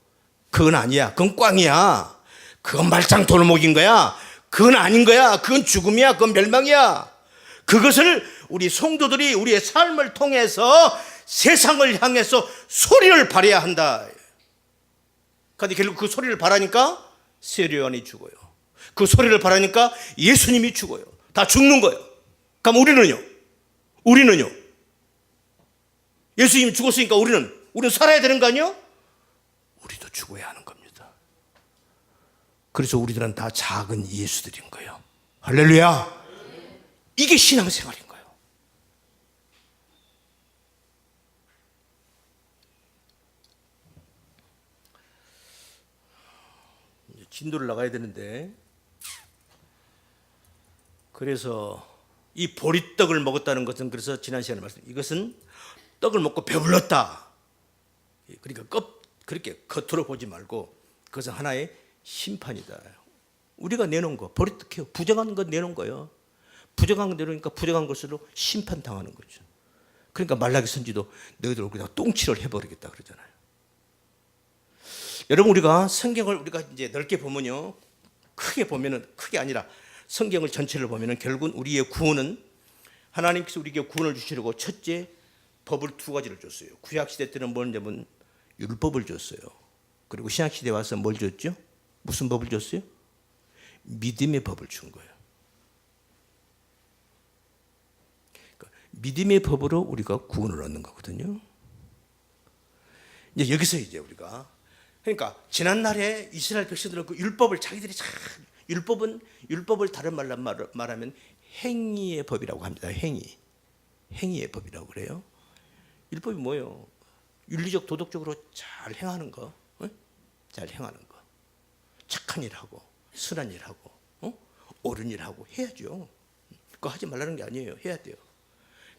[SPEAKER 5] 그건 아니야. 그건 꽝이야. 그건 말짱 돌목인 거야. 그건 아닌 거야. 그건 죽음이야. 그건 멸망이야. 그것을 우리 성도들이 우리의 삶을 통해서 세상을 향해서 소리를 발해야 한다. 그런데 결국 그 소리를 발하니까 세례요한이 죽어요. 그 소리를 발하니까 예수님이 죽어요. 다 죽는 거예요. 그럼 우리는요? 예수님이 죽었으니까 우리는 살아야 되는 거 아니에요? 우리도 죽어야 하는 겁니다. 그래서 우리들은 다 작은 예수들인 거예요. 할렐루야. 이게 신앙생활인 거예요. 이제 진도를 나가야 되는데 그래서 이 보리떡을 먹었다는 것은 그래서 지난 시간에 이것은 떡을 먹고 배불렀다. 그러니까 그렇게 겉으로 보지 말고 그것은 하나의 심판이다. 우리가 내놓은 거 보리떡해요. 부정한 거 내놓은 거예요. 부정한 거 내놓으니까 부정한 것으로 심판당하는 거죠. 그러니까 말라기 선지도 너희들 얼굴에다 똥칠을 해버리겠다 그러잖아요. 여러분 우리가 성경을 우리가 이제 넓게 보면요, 크게 보면은 크게 아니라 성경을 전체를 보면은 결국은 우리의 구원은 하나님께서 우리에게 구원을 주시려고 첫째 법을 두 가지를 줬어요. 구약 시대 때는 뭐냐면 율법을 줬어요. 그리고 신약 시대에 와서 뭘 줬죠? 무슨 법을 줬어요? 믿음의 법을 준 거예요. 그러니까 믿음의 법으로 우리가 구원을 얻는 거거든요. 이제 여기서 이제 우리가 그러니까 지난날에 이스라엘 백성들은 그 율법을 자기들이 율법을 다른 말로 말하면 행위의 법이라고 합니다. 행위의 법이라고 그래요. 율법이 뭐예요? 윤리적 도덕적으로 잘 행하는 거, 잘 행하는 거, 착한 일하고 선한 일하고 옳은 일하고 해야죠. 그거 하지 말라는 게 아니에요. 해야 돼요.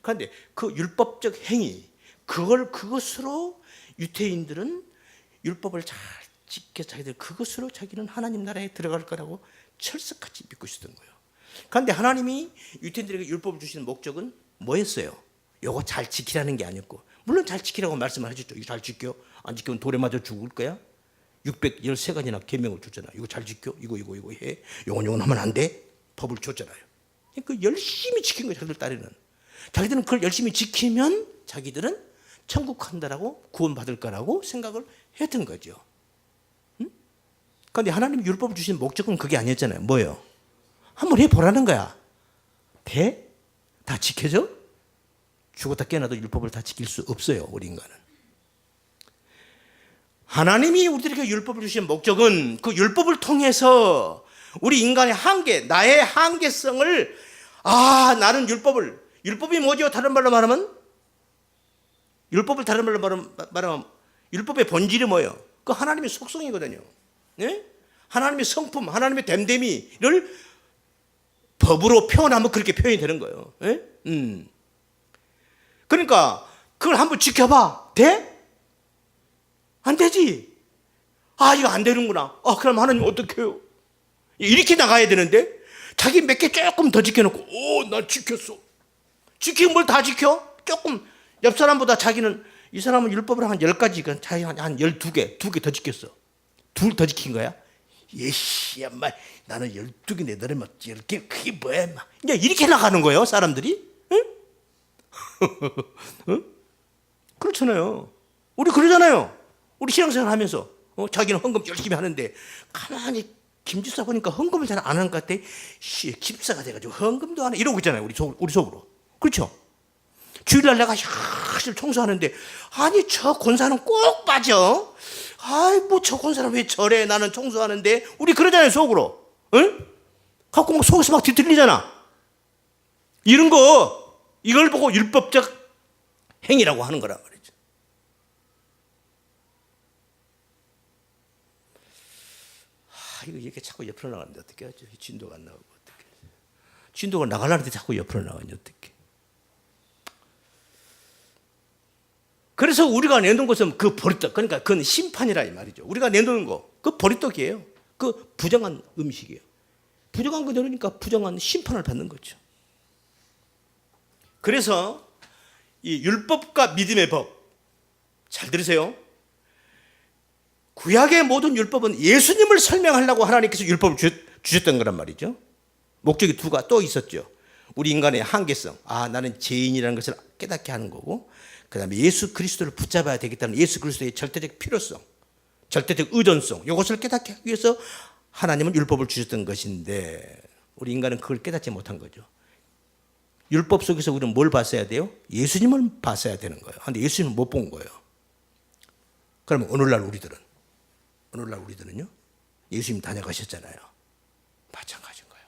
[SPEAKER 5] 그런데 그 율법적 행위 그것으로 유태인들은 율법을 잘 지켜 자기들 그것으로 자기는 하나님 나라에 들어갈 거라고 철석같이 믿고 있었던 거예요. 그런데 하나님이 유태인들에게 율법을 주시는 목적은 뭐였어요? 요거 잘 지키라는 게 아니었고, 물론 잘 지키라고 말씀을 하셨죠. 이거 잘 지켜. 안 지키면 돌에 맞아 죽을 거야. 613가지나 계명을 줬잖아. 이거 잘 지켜. 이거 해. 요건 하면 안 돼. 법을 줬잖아요. 그 열심히 지킨 거예요. 자기들 딸에는. 자기들은 그걸 열심히 지키면 자기들은 천국 간다라고 구원받을 거라고 생각을 했던 거죠. 그런데 하나님이 율법을 주신 목적은 그게 아니었잖아요. 뭐예요? 한번 해보라는 거야. 돼? 다 지켜져? 죽었다 깨어나도 율법을 다 지킬 수 없어요. 우리 인간은. 하나님이 우리들에게 율법을 주신 목적은 그 율법을 통해서 우리 인간의 한계, 나의 한계성을 나는 율법이 뭐죠? 다른 말로 말하면 율법의 본질이 뭐예요? 그 하나님의 속성이거든요. 네? 하나님의 성품, 하나님의 됨됨이를 법으로 표현하면 그렇게 표현이 되는 거예요. 예? 그러니까 그걸 한번 지켜봐. 돼? 안 되지. 아, 이거 안 되는구나. 아, 그럼 하나님 어떻게 해요? 이렇게 나가야 되는데 자기 몇 개 조금 더 지켜놓고 오, 나 지켰어. 지키는 걸 다 지켜? 조금 옆 사람보다 자기는 이 사람은 율법을 한 10가지, 자기 한 12개, 2개 더 지켰어. 둘 더 지킨 거야? 예씨, 엄마, 나는 12개인데 너는 막 10개, 그게 뭐야, 막. 그냥 이렇게 나가는 거예요, 사람들이. 응? 응? 그렇잖아요. 우리 그러잖아요. 우리 신앙생활 하면서 자기는 헌금 열심히 하는데 가만히 김집사 보니까 헌금을 잘 안 하는 것 같아. 집사가 돼가지고 헌금도 안 해. 이러고 있잖아요, 우리 속으로. 그렇죠? 주일날 내가 열심히 청소하는데 아니 저 권사는 꼭 빠져. 아이 뭐 저 권사는 왜 저래, 나는 청소하는데. 우리 그러잖아요, 속으로. 응? 갖고 막 속에서 막 뒤틀리잖아. 이런 거, 이걸 보고 율법적 행위라고 하는 거란 말이죠. 이거 이렇게 자꾸 옆으로 나가는데 어떻게 하죠? 진도가 안 나오고 어떻게? 진도가 나가려는데 자꾸 옆으로 나가니 어떻게? 그래서 우리가 내놓은 것은 그 버리떡, 그러니까 그건 심판이라 이 말이죠. 우리가 내놓은 거, 그 버리떡이에요. 그 부정한 음식이에요. 부정한 거 내놓으니까 부정한 심판을 받는 거죠. 그래서 이 율법과 믿음의 법, 잘 들으세요. 구약의 모든 율법은 예수님을 설명하려고 하나님께서 율법을 주셨던 거란 말이죠. 목적이 두 가지 또 있었죠. 우리 인간의 한계성, 아 나는 죄인이라는 것을 깨닫게 하는 거고, 그 다음에 예수 그리스도를 붙잡아야 되겠다는 예수 그리스도의 절대적 필요성, 절대적 의존성, 이것을 깨닫게 하기 위해서 하나님은 율법을 주셨던 것인데 우리 인간은 그걸 깨닫지 못한 거죠. 율법 속에서 우리는 뭘 봤어야 돼요? 예수님을 봤어야 되는 거예요. 그런데 예수님을 못 본 거예요. 그러면 오늘날요 예수님 다녀가셨잖아요. 마찬가지인 거예요.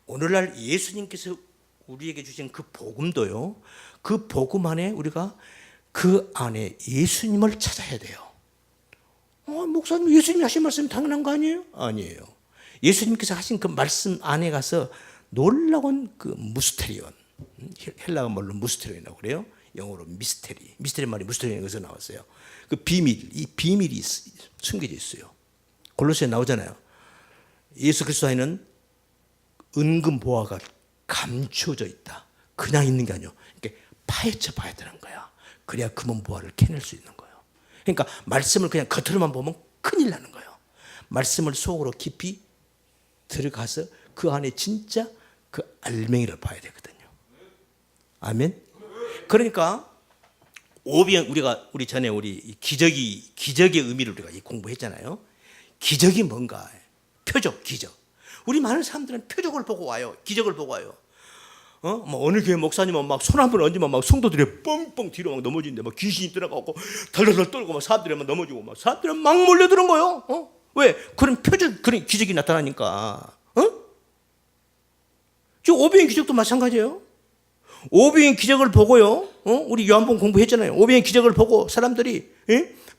[SPEAKER 5] 오늘날 예수님께서 우리에게 주신 그 복음도요, 그 복음 안에 우리가 그 안에 예수님을 찾아야 돼요. 목사님 예수님이 하신 말씀이 당연한 거 아니에요? 아니에요. 예수님께서 하신 그 말씀 안에 가서 놀라운 그 무스테리온, 헬라어 말로 무스테리온이라고 그래요. 영어로 미스테리. 미스테리 말이 무스테리온에서 나왔어요. 그 비밀, 이 비밀이 숨겨져 있어요. 골로새에 나오잖아요. 예수 그리스도 안에는 은금 보화가 감추어져 있다. 그냥 있는 게 아니에요. 이렇게 파헤쳐 봐야 되는 거야. 그래야 금은 보화를 캐낼 수 있는 거예요. 그러니까 말씀을 그냥 겉으로만 보면 큰일 나는 거예요. 말씀을 속으로 깊이 들어가서 그 안에 진짜 그 알맹이를 봐야 되거든요. 아멘. 그러니까 오병, 우리 전에 우리 기적의 의미를 우리가 공부했잖아요. 기적이 뭔가? 표적, 기적. 우리 많은 사람들은 표적을 보고 와요. 기적을 보고 와요. 뭐 어느 교회 목사님은 막 손 한 번 얹으면 막 성도들이 뻥뻥 뒤로 막 넘어지는데 막 귀신이 들어가고 덜덜덜 떨고 막 사람들이 막 넘어지고 막 사람들이 막 몰려드는 거예요. 왜? 그런 표적, 그런 기적이 나타나니까. 지금 오병의 기적도 마찬가지예요. 오병의 기적을 보고요. 우리 요한복음 공부했잖아요. 오병의 기적을 보고 사람들이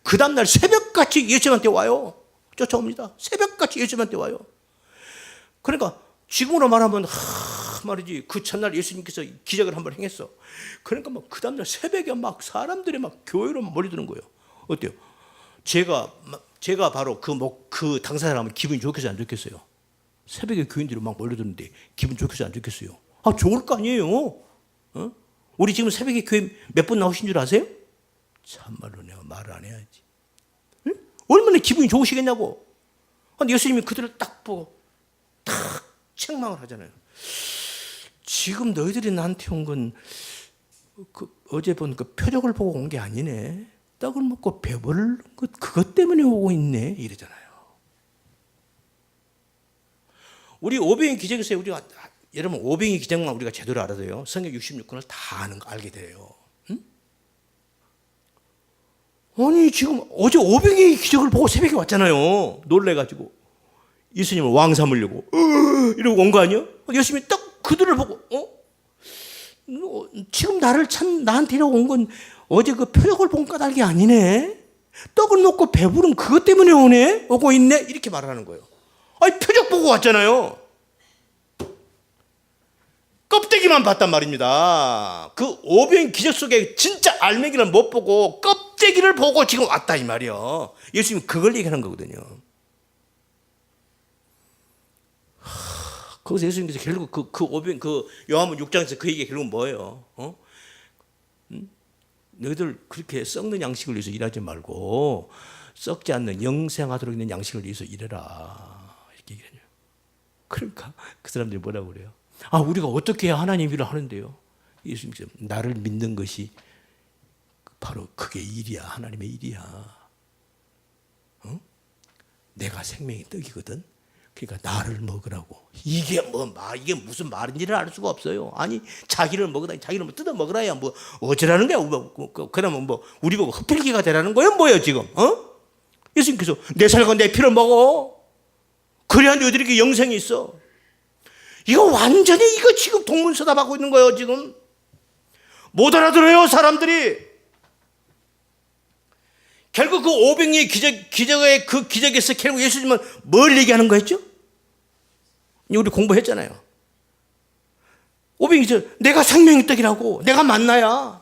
[SPEAKER 5] 그 다음날 새벽같이 예수님한테 와요. 쫓아옵니다. 새벽같이 예수님한테 와요. 그러니까 지금으로 말하면 말이지 그 첫날 예수님께서 기적을 한번 행했어. 그러니까 막 그 다음날 새벽에 막 사람들이 막 교회로 몰려드는 거예요. 어때요? 제가 바로 그 당사자를 하면 기분이 좋겠어요, 안 좋겠어요? 새벽에 교인들이 막 몰려드는데 기분 좋겠어요, 안 좋겠어요? 좋을 거 아니에요. 우리 지금 새벽에 교회 몇 분 나오신 줄 아세요? 참말로 내가 말을 안 해야지. 응? 얼마나 기분이 좋으시겠냐고. 근데 예수님이 그들을 딱 보고 탁 책망을 하잖아요. 지금 너희들이 나한테 온 건 어제 본 그 표적을 보고 온 게 아니네. 떡을 먹고 배부른 것 그것 때문에 오고 있네. 이러잖아요. 우리 오병의 기적에서 우리가 여러분 오병의 기적만 우리가 제대로 알아도요. 성경 66권을 다 알게 돼요. 응? 아니 지금 어제 오병의 기적을 보고 새벽에 왔잖아요. 놀래가지고 예수님을 왕 삼으려고 이러고 온 거 아니에요? 예수님이 딱 그들을 보고 지금 나한테 이러고 온 건 어제 그 표적을 본 까닭이 아니네. 떡을 놓고 배부른 그것 때문에 오고 있네? 이렇게 말을 하는 거예요. 아니, 표적 보고 왔잖아요. 껍데기만 봤단 말입니다. 그 오병 기적 속에 진짜 알맹이를 못 보고 껍데기를 보고 지금 왔다 이 말이요. 예수님 그걸 얘기하는 거거든요. 거기서 예수님께서 결국 그 오병 요한복음 6장에서 그 얘기가 결국 뭐예요? 너희들 그렇게 썩는 양식을 위해서 일하지 말고 썩지 않는 영생하도록 있는 양식을 위해서 일해라. 이렇게 얘기해요. 그러니까 그 사람들이 뭐라고 그래요? 아, 우리가 어떻게 해야 하나님 일을 하는데요? 예수님께서 나를 믿는 것이 바로 그게 일이야. 하나님의 일이야. 내가 생명의 떡이거든. 그러니까 나를 먹으라고. 이게 무슨 말인지를 알 수가 없어요. 아니, 자기를 먹으라, 자기를 뜯어 먹으라야 뭐 어쩌라는 거야? 그러면 뭐 우리 보고 흡혈귀가 되라는 거예요? 뭐예요 지금? 예수님께서 내 살과 내 피를 먹어. 그래야 너희들에게 영생이 있어. 이거 완전히 이거 지금 동문서답하고 있는 거예요 지금. 못 알아들어요 사람들이. 결국 그 500리의 기적의 그 기적에서 결국 예수님은 뭘 얘기하는 거였죠? 우리 공부했잖아요. 500이 내가 생명의 떡이라고. 내가 만나야.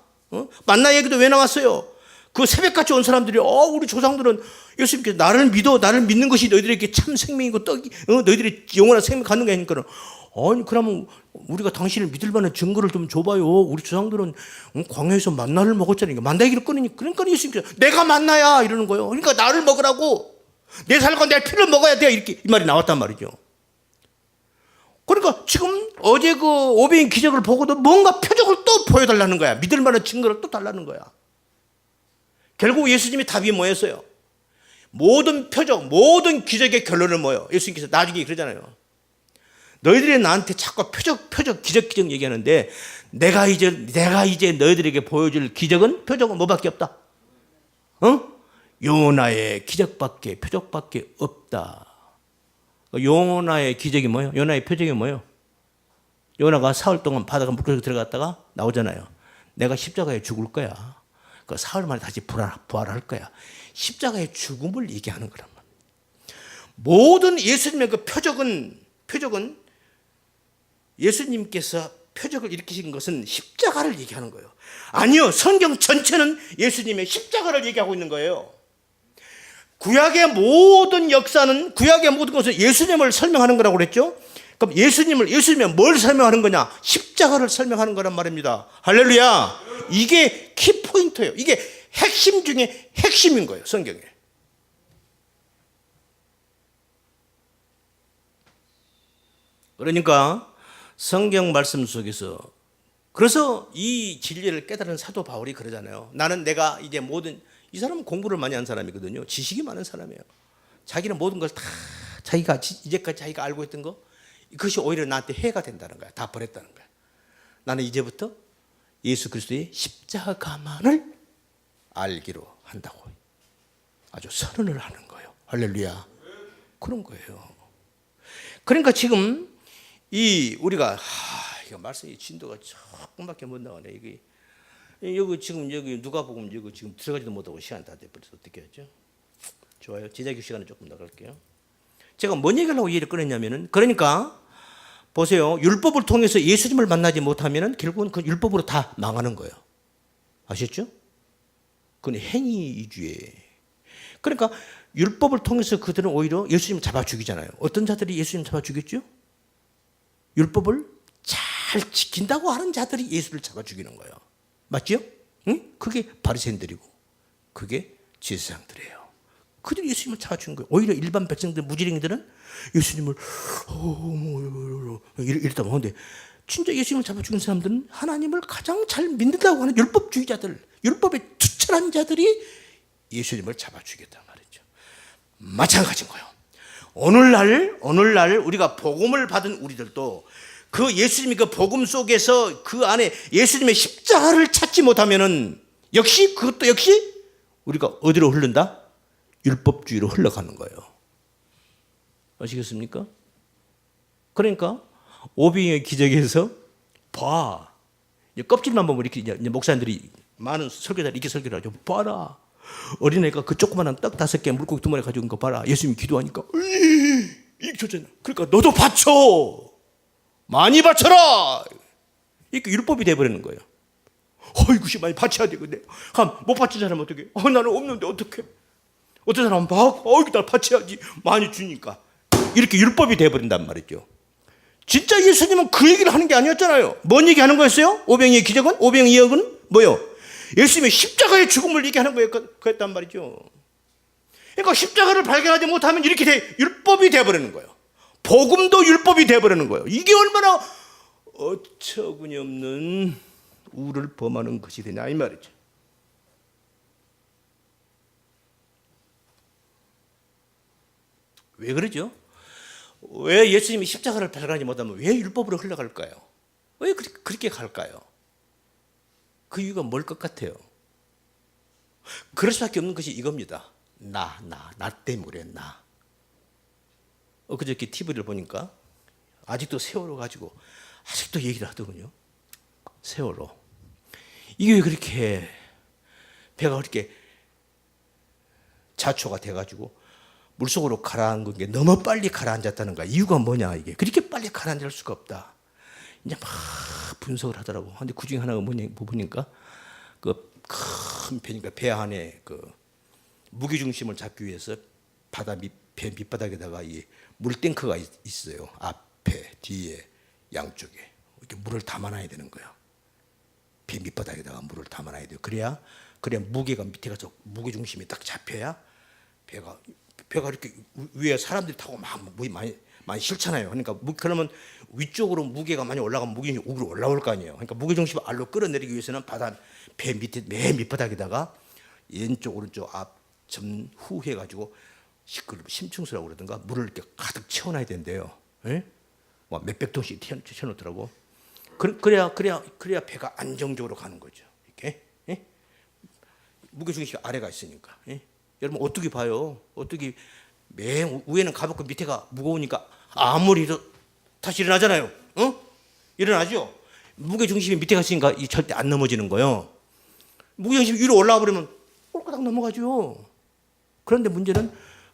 [SPEAKER 5] 만나 얘기도 왜 나왔어요? 그 새벽같이 온 사람들이 우리 조상들은 예수님께서 나를 믿어. 나를 믿는 것이 너희들에게 참 생명이고 떡이 너희들이 영원한 생명 갖는 게 아니니까. 아니 그러면 우리가 당신을 믿을 만한 증거를 좀 줘봐요. 우리 조상들은 광야에서 만나를 먹었잖아요. 만나 얘기를 끊으니까. 그러니까 예수님께서 내가 만나야 이러는 거예요. 그러니까 나를 먹으라고. 내 살과 내 피를 먹어야 돼. 이렇게 이 말이 나왔단 말이죠. 그러니까 지금 어제 그 500인 기적을 보고도 뭔가 표적을 또 보여달라는 거야. 믿을 만한 증거를 또 달라는 거야. 결국 예수님의 답이 뭐였어요? 모든 표적, 모든 기적의 결론은 뭐예요? 예수님께서 나중에 그러잖아요. 너희들이 나한테 자꾸 표적 기적 얘기하는데 내가 이제 너희들에게 보여줄 기적은 표적은 뭐밖에 없다. 요나의 기적밖에 표적밖에 없다. 요나의 기적이 뭐예요? 요나의 표적이 뭐예요? 요나가 사흘 동안 바다가 물고기 들어갔다가 나오잖아요. 내가 십자가에 죽을 거야. 그 사흘 만에 다시 부활할 거야. 십자가의 죽음을 얘기하는 거란 말이에요. 모든 예수님의 그 표적은 예수님께서 표적을 일으키신 것은 십자가를 얘기하는 거예요. 아니요, 성경 전체는 예수님의 십자가를 얘기하고 있는 거예요. 구약의 모든 역사는 구약의 모든 것은 예수님을 설명하는 거라고 그랬죠. 그럼 예수님의 뭘 설명하는 거냐? 십자가를 설명하는 거란 말입니다. 할렐루야. 이게 키포인트예요. 이게 핵심 중에 핵심인 거예요, 성경에. 그러니까 성경 말씀 속에서 그래서 이 진리를 깨달은 사도 바울이 그러잖아요. 나는 내가 이제 이 사람은 공부를 많이 한 사람이거든요. 지식이 많은 사람이에요. 자기는 모든 걸 다 이제까지 자기가 알고 있던 거 그것이 오히려 나한테 해가 된다는 거야. 다 버렸다는 거야. 나는 이제부터 예수 그리스도의 십자가만을 알기로 한다고 아주 선언을 하는 거예요. 할렐루야. 그런 거예요. 그러니까 지금 우리가 이거 말씀이 진도가 조금밖에 못 나오네. 여기 지금 누가복음 여기 지금 들어가지도 못하고 시간 다 돼버려서 어떻게 하죠? 좋아요. 제자교 시간은 조금 나갈게요. 제가 뭔 얘기하려고 이해를 꺼냈냐면은 그러니까 보세요. 율법을 통해서 예수님을 만나지 못하면은 결국은 그 율법으로 다 망하는 거예요. 아셨죠? 그건 행위 위주의. 그러니까 율법을 통해서 그들은 오히려 예수님을 잡아 죽이잖아요. 어떤 자들이 예수님 잡아 죽였죠? 율법을 잘 지킨다고 하는 자들이 예수를 잡아 죽이는 거예요. 맞죠? 응? 그게 바리새인들이고 그게 제사장들이에요. 그들이 예수님을 잡아 죽인 거예요. 오히려 일반 백성들 무지랭이들은 예수님을 이랬다고 하는데 진짜 예수님을 잡아 죽인 사람들은 하나님을 가장 잘 믿는다고 하는 율법주의자들, 율법에 투철한 자들이 예수님을 잡아 죽였단 말이죠. 마찬가지인 거예요. 오늘날 우리가 복음을 받은 우리들도 그 예수님의 그 복음 속에서 그 안에 예수님의 십자가를 찾지 못하면은 그것도 역시 우리가 어디로 흐른다? 율법주의로 흘러가는 거예요. 아시겠습니까? 그러니까 오병이의 기적에서 봐. 껍질만 보면 이렇게 목사님들이 많은 설교자들이 이렇게 설교를 하죠. 봐라. 어린애가 그 조그마한 떡 5개 물고기 2마리 가져온 거 봐라. 예수님이 기도하니까 이렇게 줬잖아. 그러니까 너도 바쳐. 많이 바쳐라. 이렇게 율법이 돼버리는 거예요. 어이구 많이 바쳐야 되겠네. 못 바친 사람은 어떡해? 나는 없는데 어떡해? 어떤 사람은 날 바쳐야지. 많이 주니까. 이렇게 율법이 돼버린단 말이죠. 진짜 예수님은 그 얘기를 하는 게 아니었잖아요. 뭔 얘기하는 거였어요? 오병이의 기적은? 오병이의 역은? 뭐요? 예수님의 십자가의 죽음을 얘기하는 거였단 말이죠. 그러니까 십자가를 발견하지 못하면 이렇게 율법이 돼버리는 거예요. 복음도 율법이 돼버리는 거예요. 이게 얼마나 어처구니 없는 우를 범하는 것이 되냐 이 말이죠. 왜 그러죠? 왜 예수님이 십자가를 발견하지 못하면 왜 율법으로 흘러갈까요? 왜 그렇게 갈까요? 그 이유가 뭘 것 같아요? 그럴 수밖에 없는 것이 이겁니다. 나 때문에 나. 그저께 TV를 보니까 아직도 세월호 가지고 아직도 얘기를 하더군요. 세월호. 이게 왜 그렇게 배가 그렇게 자초가 돼가지고 물속으로 가라앉은 게 너무 빨리 가라앉았다는가. 이유가 뭐냐 이게. 그렇게 빨리 가라앉을 수가 없다. 이제 막 분석을 하더라고. 근데 그 중에 하나가 뭐냐 보니까 그 큰 배니까 배 안에 그 무게 중심을 잡기 위해서 배 밑바닥에다가 이 물탱크가 있어요. 앞에, 뒤에, 양쪽에 이렇게 물을 담아놔야 되는 거예요. 배 밑바닥에다가 물을 담아놔야 돼요. 그래야 무게가 밑에 가서 무게 중심이 딱 잡혀야 배가 이렇게 위에 사람들이 타고 막 많이 싫잖아요. 그러니까 그러면 위쪽으로 무게가 많이 올라가면 무게 중심이 위로 올라올 거 아니에요. 그러니까 무게 중심을 아래로 끌어내리기 위해서는 배 밑에 맨 밑바닥에다가 왼쪽 오른쪽 앞 전후 해가지고 심층수라고 그러던가 물을 이렇게 가득 채워놔야 된대요. 예? 몇백 톤씩 채워놓더라고. 그래야 배가 안정적으로 가는 거죠. 이렇게 예? 무게 중심이 아래가 있으니까. 예? 여러분 어떻게 봐요? 어떻게 맨 위에는 가볍고 밑에가 무거우니까 아무리 다시 일어나잖아요. 일어나죠. 무게 중심이 밑에 갔으니까 절대 안 넘어지는 거예요. 무게 중심이 위로 올라와 버리면 꼴까닥 넘어가죠. 그런데 문제는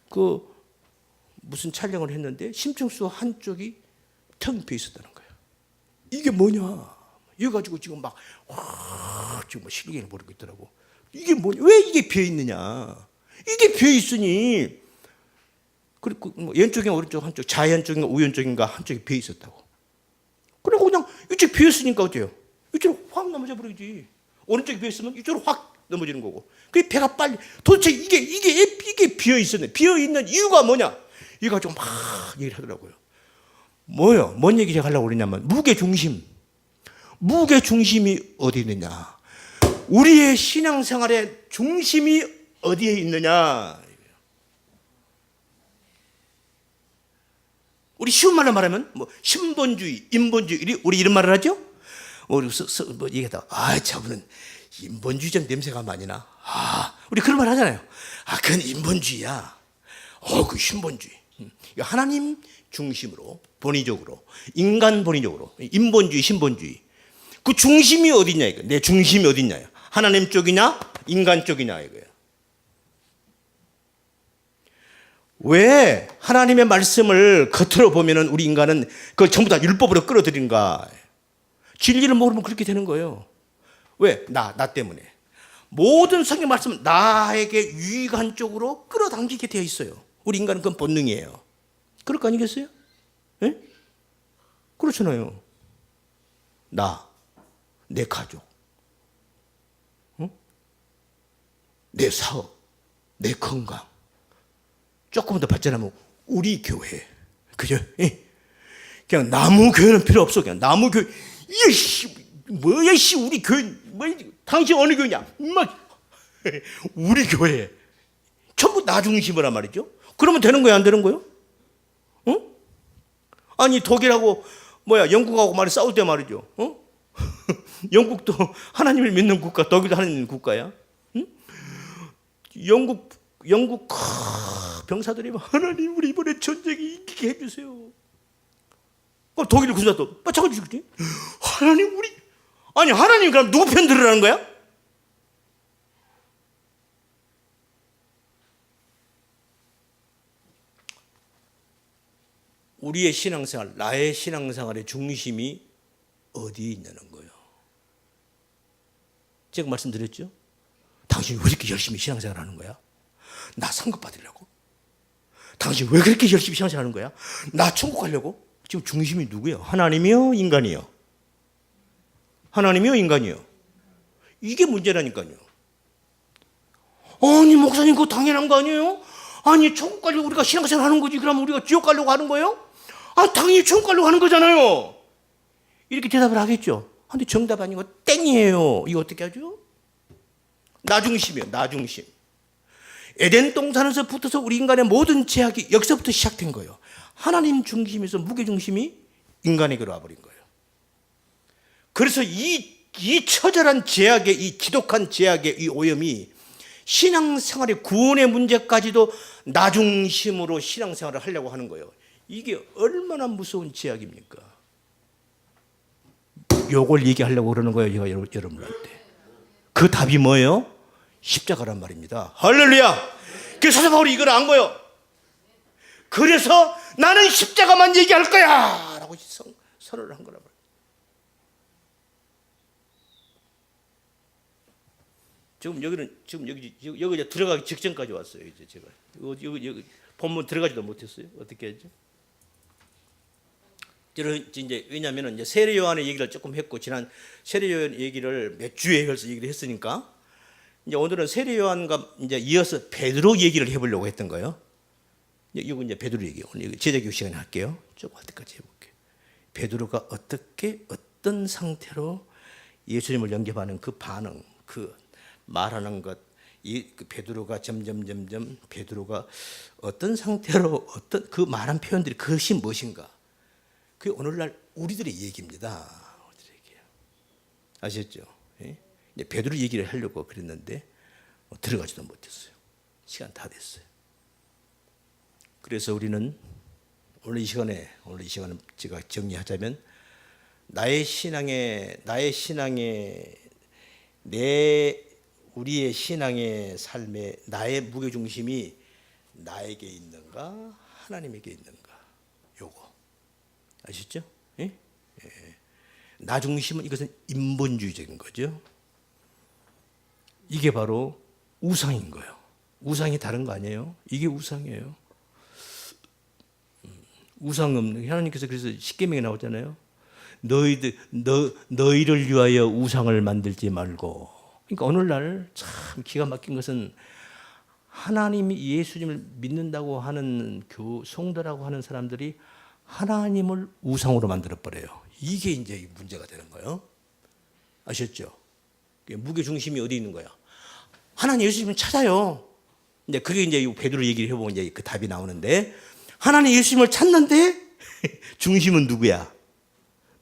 [SPEAKER 5] 그 무슨 촬영을 했는데 심층수 한쪽이 텅 비어 있었다는 거예요. 이게 뭐냐? 이거 가지고 지금 지금 실경을 벌이고 있더라고. 이게 뭐냐? 왜 이게 비어 있느냐? 이게 비어 있으니 그리고 왼쪽인가 오른쪽 한쪽 좌왼쪽인가 우왼쪽인가 한쪽이 비어 있었다고. 그리고 그냥 이쪽 비어 있으니까 어때요? 이쪽으로 확 넘어져 버리지. 오른쪽이 비어 있으면 이쪽으로 확 넘어지는 거고. 그 배가 빨리 도대체 이게 비어 있었네. 비어 있는 이유가 뭐냐? 이거 가지고 막 얘기를 하더라고요. 뭐요? 뭔 얘기 제가 하려고 그러냐면 무게 중심이 어디 있느냐? 우리의 신앙생활의 중심이 어디에 있느냐? 우리 쉬운 말로 말하면 신본주의, 인본주의 우리 이런 말을 하죠? 얘기하다가 저분은 인본주의적 냄새가 많이 나. 우리 그런 말 하잖아요. 그건 인본주의야. 그 신본주의. 하나님 중심으로 본의적으로 인간 본의적으로 인본주의, 신본주의. 그 중심이 어디냐 이거. 내 중심이 어디냐? 하나님 쪽이냐, 인간 쪽이냐 이거예요. 왜 하나님의 말씀을 겉으로 보면은 우리 인간은 그걸 전부 다 율법으로 끌어들인가? 진리를 모르면 그렇게 되는 거예요. 왜? 나 때문에. 모든 성경 말씀은 나에게 유익한 쪽으로 끌어당기게 되어 있어요. 우리 인간은 그건 본능이에요. 그럴 거 아니겠어요? 예? 그렇잖아요. 내 가족, 내 사업, 내 건강. 조금 더 발전하면 우리 교회. 그죠? 예? 그냥 나무 교회는 필요 없어. 그냥 나무 교회. 뭐야, 우리 교회. 당신 어느 교회냐? 우리 교회. 전부 나 중심이란 말이죠. 그러면 되는 거야, 안 되는 거요? 아니, 독일하고, 영국하고 말이 싸울 때 말이죠. 영국도 하나님을 믿는 국가, 독일도 하나님 믿는 국가야. 영국 병사들이 하나님 우리 이번에 전쟁에 이기게 해주세요. 독일 군사도 마찬가지지. 하나님 하나님 그럼 누구 편 들으라는 거야? 우리의 신앙생활, 나의 신앙생활의 중심이 어디에 있냐는 거예요. 제가 말씀드렸죠? 당신이 왜 이렇게 열심히 신앙생활 하는 거야? 나 상급 받으려고? 당신 왜 그렇게 열심히 신앙생활 하는 거야? 나 천국 가려고? 지금 중심이 누구예요? 하나님이요? 인간이요? 하나님이요? 인간이요? 이게 문제라니까요. 아니 목사님 그거 당연한 거 아니에요? 아니 천국 가려고 우리가 신앙생활 하는 거지. 그러면 우리가 지옥 가려고 하는 거예요? 아 당연히 천국 가려고 하는 거잖아요. 이렇게 대답을 하겠죠. 근데 정답 아니고 땡이에요. 이거 어떻게 하죠? 나 중심이에요. 나 중심. 에덴 동산에서 붙어서 우리 인간의 모든 제약이 여기서부터 시작된 거예요. 하나님 중심에서 무게 중심이 인간에게로 와버린 거예요. 그래서 이 처절한 제약의, 이 지독한 제약의 이 오염이 신앙생활의 구원의 문제까지도 나 중심으로 신앙생활을 하려고 하는 거예요. 이게 얼마나 무서운 제약입니까? 요걸 얘기하려고 그러는 거예요. 제가 여러분한테. 그 답이 뭐예요? 십자가란 말입니다. 할렐루야! 그래서 사도 바울이 이걸 안 거예요. 그래서 나는 십자가만 얘기할 거야! 라고 선언을 한 거란 말이에요. 지금 여기 이제 들어가기 직전까지 왔어요. 이제 제가 여기 본문 들어가지도 못했어요. 어떻게 했죠? 이제 왜냐하면 이제 세례 요한의 얘기를 조금 했고 지난 세례 요한 얘기를 몇 주에 걸쳐 얘기를 했으니까 이제 오늘은 세례 요한과 이제 이어서 베드로 얘기를 해보려고 했던 거예요. 이거 이제 베드로 얘기 오늘 제자교육 시간에 할게요. 조금 할 때까지 해볼게요. 베드로가 어떤 상태로 예수님을 영접하는 그 반응, 그 말하는 것, 그 베드로가 점점 베드로가 어떤 상태로 어떤 그 말한 표현들이 그것이 무엇인가? 그게 오늘날 우리들의 얘기입니다. 우리들의 얘기예요. 아시겠죠? 예? 베드로 얘기를 하려고 그랬는데 들어가지도 못했어요. 시간 다 됐어요. 그래서 우리는 오늘 이 시간에 제가 정리하자면 우리의 신앙의 삶에 나의 무게중심이 나에게 있는가 하나님에게 있는가 요거 아시죠? 예? 예. 나 중심은 이것은 인본주의적인 거죠. 이게 바로 우상인 거예요. 우상이 다른 거 아니에요? 이게 우상이에요. 우상 없는 하나님께서 그래서 십계명에 나오잖아요. 너희를 위하여 우상을 만들지 말고. 그러니까 오늘날 참 기가 막힌 것은 하나님이 예수님을 믿는다고 하는 성도라고 하는 사람들이 하나님을 우상으로 만들어 버려요. 이게 이제 문제가 되는 거예요. 아셨죠? 무게 중심이 어디 있는 거야? 하나님 예수님을 찾아요. 이제 그게 이제 베드로 얘기를 해보면 이제 그 답이 나오는데 하나님 예수님을 찾는데 중심은 누구야?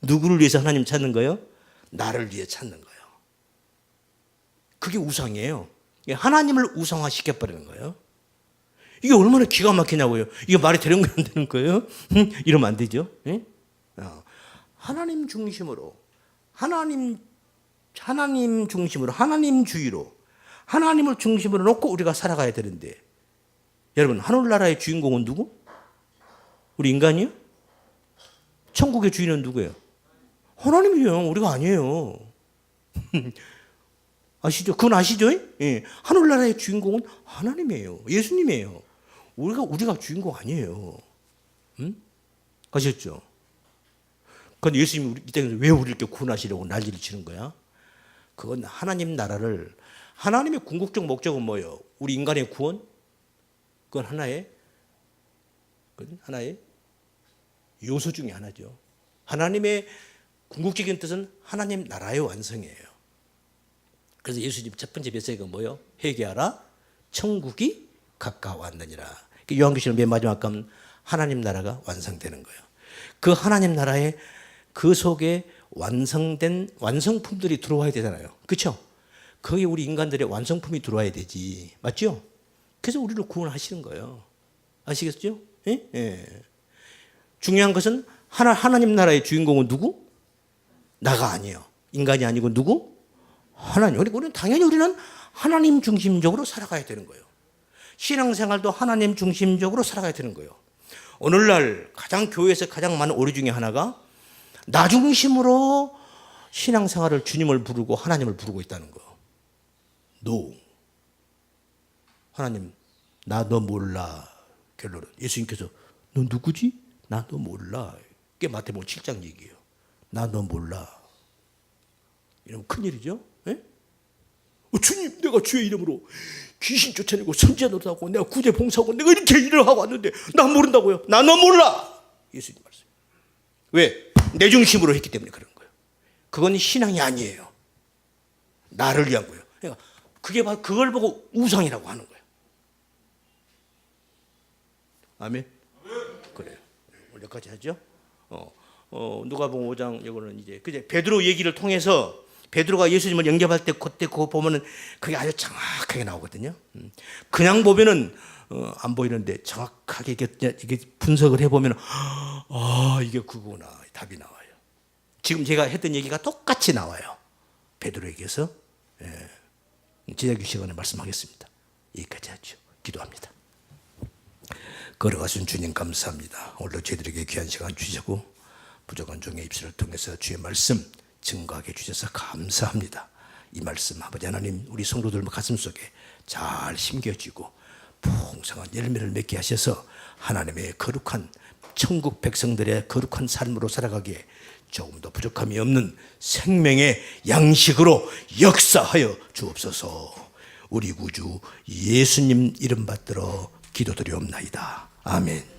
[SPEAKER 5] 누구를 위해서 하나님 찾는 거예요? 나를 위해 찾는 거예요. 그게 우상이에요. 하나님을 우상화 시켜버리는 거예요. 이게 얼마나 기가 막히냐고요. 이게 말이 되는 거예요? 안 되는 거예요? 이러면 안 되죠. 예? 하나님 중심으로 하나님 중심으로 하나님주의로 하나님을 중심으로 놓고 우리가 살아가야 되는데 여러분 하늘나라의 주인공은 누구? 우리 인간이요? 천국의 주인은 누구예요? 하나님이에요. 우리가 아니에요. 아시죠? 그건 아시죠? 예. 하늘나라의 주인공은 하나님이에요. 예수님이에요. 우리가 주인공 아니에요. 아셨죠? 그런데 예수님이 이 땅에서 왜 우리를 이렇게 구원하시려고 난리를 치는 거야? 그건 하나님 나라를 하나님의 궁극적 목적은 뭐예요? 우리 인간의 구원? 그건 하나의 요소 중에 하나죠. 하나님의 궁극적인 뜻은 하나님 나라의 완성이에요. 그래서 예수님 첫 번째 메시지가 뭐예요? 회개하라 천국이 가까워왔느니라. 요한계시록 맨 마지막 가면 하나님 나라가 완성되는 거예요. 그 하나님 나라에 그 속에 완성된 완성품들이 들어와야 되잖아요. 그렇죠? 거기에 우리 인간들의 완성품이 들어와야 되지. 맞죠? 그래서 우리를 구원하시는 거예요. 아시겠죠? 예? 예. 중요한 것은 하나님 나라의 주인공은 누구? 나가 아니에요. 인간이 아니고 누구? 하나님. 우리는 당연히 우리는 하나님 중심적으로 살아가야 되는 거예요. 신앙생활도 하나님 중심적으로 살아가야 되는 거예요. 오늘날 가장 교회에서 가장 많은 오류 중에 하나가 나 중심으로 신앙생활을 주님을 부르고 하나님을 부르고 있다는 거. No. 하나님, 나 너 몰라. 결론은 예수님께서 너 누구지? 나 너 몰라. 그게 마태복음 7장 얘기예요. 나 너 몰라. 이러면 큰일이죠. 예? 주님, 내가 주의 이름으로 귀신 쫓아내고 선지자 노릇하고 내가 구제 봉사하고 내가 이렇게 일을 하고 왔는데 나 모른다고요? 나 너 몰라. 예수님 말씀. 왜? 내 중심으로 했기 때문에 그런 거예요. 그건 신앙이 아니에요. 나를 위한 거예요. 그러니까 그게 바로 그걸 보고 우상이라고 하는 거예요. 아멘. 그래요. 여기까지 하죠. 누가복음 5장 이거는 이제 그제 베드로 얘기를 통해서 베드로가 예수님을 영접할 때 그때 그거 보면은 그게 아주 정확하게 나오거든요. 그냥 보면은 안 보이는데 정확하게 이게 분석을 해보면 이게 그거구나 답이 나와요. 지금 제가 했던 얘기가 똑같이 나와요. 베드로에게서. 지자주 시간에 말씀하겠습니다. 여기까지 하죠. 기도합니다. 걸어가신 주님 감사합니다. 오늘도 저희들에게 귀한 시간 주시고 부족한 종의 입술을 통해서 주의 말씀 증거하게 주셔서 감사합니다. 이 말씀 아버지 하나님 우리 성도들 가슴 속에 잘 심겨지고 풍성한 열매를 맺게 하셔서 하나님의 거룩한 천국 백성들의 거룩한 삶으로 살아가기에 조금 더 부족함이 없는 생명의 양식으로 역사하여 주옵소서. 우리 구주 예수님 이름 받들어 기도드리옵나이다. 아멘.